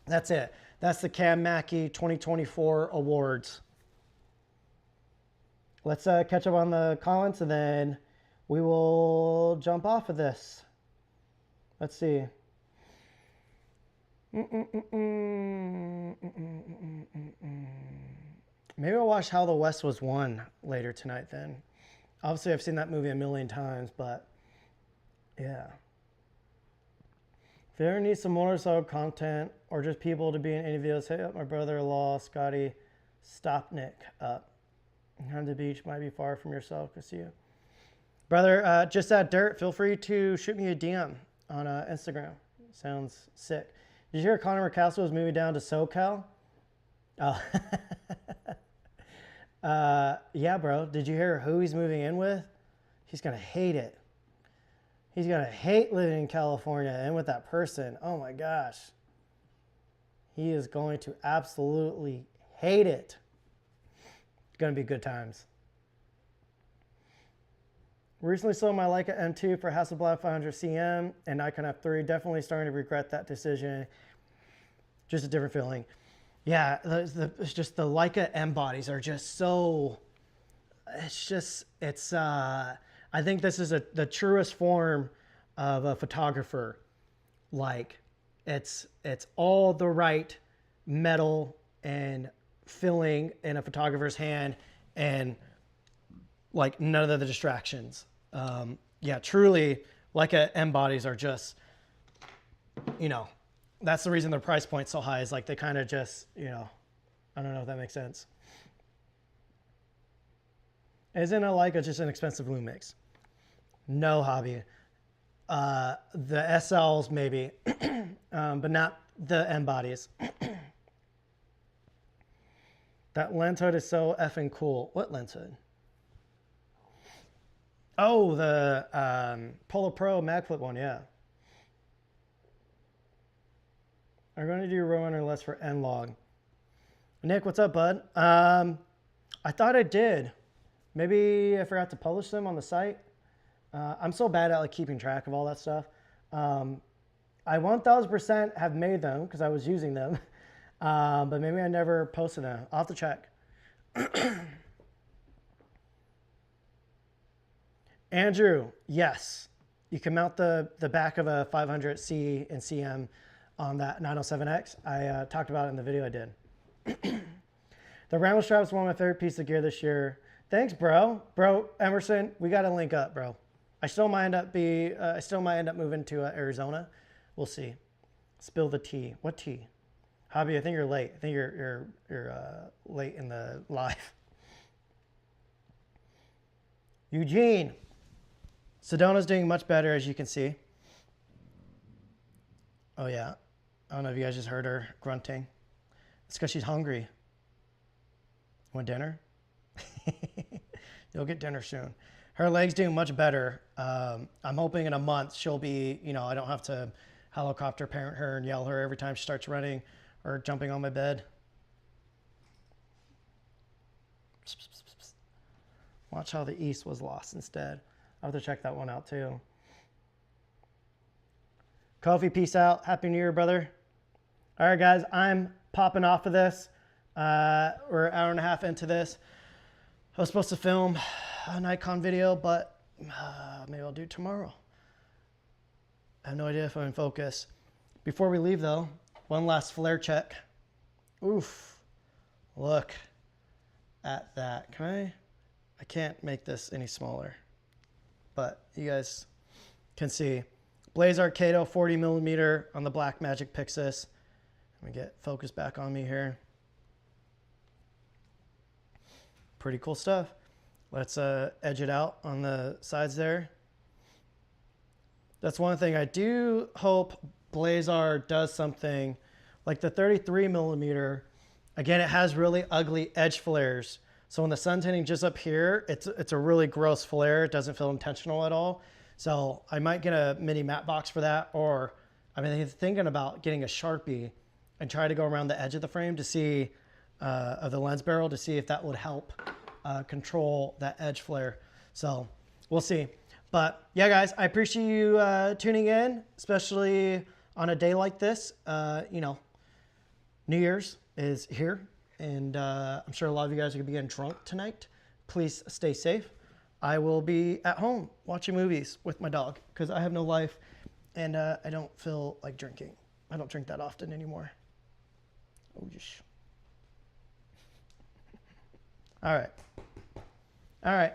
that's it. That's the Cam Mackey 2024 awards. Let's catch up on the comments and then we will jump off of this. Let's see. Maybe I'll watch How the West Was Won later tonight then. Obviously, I've seen that movie a million times, but yeah. If you ever need some motorcycle content or just people to be in any videos, hit up my brother-in-law, Scotty Stopnick up. On the beach might be far from yourself. Good to see you. Brother, just at Dirt, feel free to shoot me a DM on Instagram. Sounds sick. Did you hear Connor McCaskill was moving down to SoCal? Oh. Yeah, bro. Did you hear who he's moving in with? He's going to hate it. He's going to hate living in California and with that person. Oh my gosh. He is going to absolutely hate it. It's going to be good times. Recently sold my Leica M2 for Hasselblad 500 CM and Nikon F3. Definitely starting to regret that decision. Just a different feeling. Yeah, it's just the Leica M bodies are just so. I think this is the truest form of a photographer. Like, it's all the right metal and filling in a photographer's hand, and like none of the distractions. Yeah, truly, Leica M bodies are just, you know, that's the reason their price point's so high, is like they kind of just, you know, I don't know if that makes sense. Isn't a Leica just an expensive Lumix? No, hobby. The SLs maybe, but not the M bodies. That lens hood is so effing cool. What lens hood? Oh, the Polo Pro mag flip one, yeah. I'm going to do Rowan or less for N-Log. Nick, what's up, bud? I thought I did. Maybe I forgot to publish them on the site. I'm so bad at like keeping track of all that stuff. I 1000% have made them because I was using them, but maybe I never posted them. I'll have to check. Andrew, yes. You can mount the back of a 500C and CM on that 907X. I talked about it in the video I did. The Ramble strap is one of my favorite pieces of gear this year. Thanks, bro. Bro, Emerson, we got to link up, bro. I still might end up moving to Arizona. We'll see. Spill the tea. What tea? Hobby, I think you're late. I think you're late in the live. Eugene. Sedona's doing much better, as you can see. Oh, yeah. I don't know if you guys just heard her grunting. It's because she's hungry. Want dinner? You'll get dinner soon. Her leg's doing much better. I'm hoping in a month she'll be, you know, I don't have to helicopter parent her and yell her every time she starts running or jumping on my bed. Watch how the East was lost instead. I'll have to check that one out too. Kofi, peace out. Happy New Year, brother. All right, guys, I'm popping off of this. We're an hour and a half into this. I was supposed to film a Nikon video, but maybe I'll do it tomorrow. I have no idea if I'm in focus. Before we leave, though, one last flare check. Oof. Look at that. I can't make this any smaller, but you guys can see. Blaze Arcado 40mm on the Blackmagic Pixis. Let me get focus back on me here. Pretty cool stuff. Let's edge it out on the sides there. That's one thing I do hope Blazar does something like the 33mm. Again, it has really ugly edge flares. So when the sun's hitting just up here, it's a really gross flare. It doesn't feel intentional at all. So I might get a mini matte box for that, or I'm thinking about getting a Sharpie and try to go around the edge of the frame to see, of the lens barrel, to see if that would help control that edge flare. So we'll see. But yeah, guys, I appreciate you tuning in, especially on a day like this. You know, New Year's is here, and I'm sure a lot of you guys are gonna be getting drunk tonight. Please stay safe. I will be at home watching movies with my dog because I have no life, and I don't feel like drinking. I don't drink that often anymore. Oh, just. All right. All right.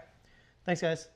Thanks, guys.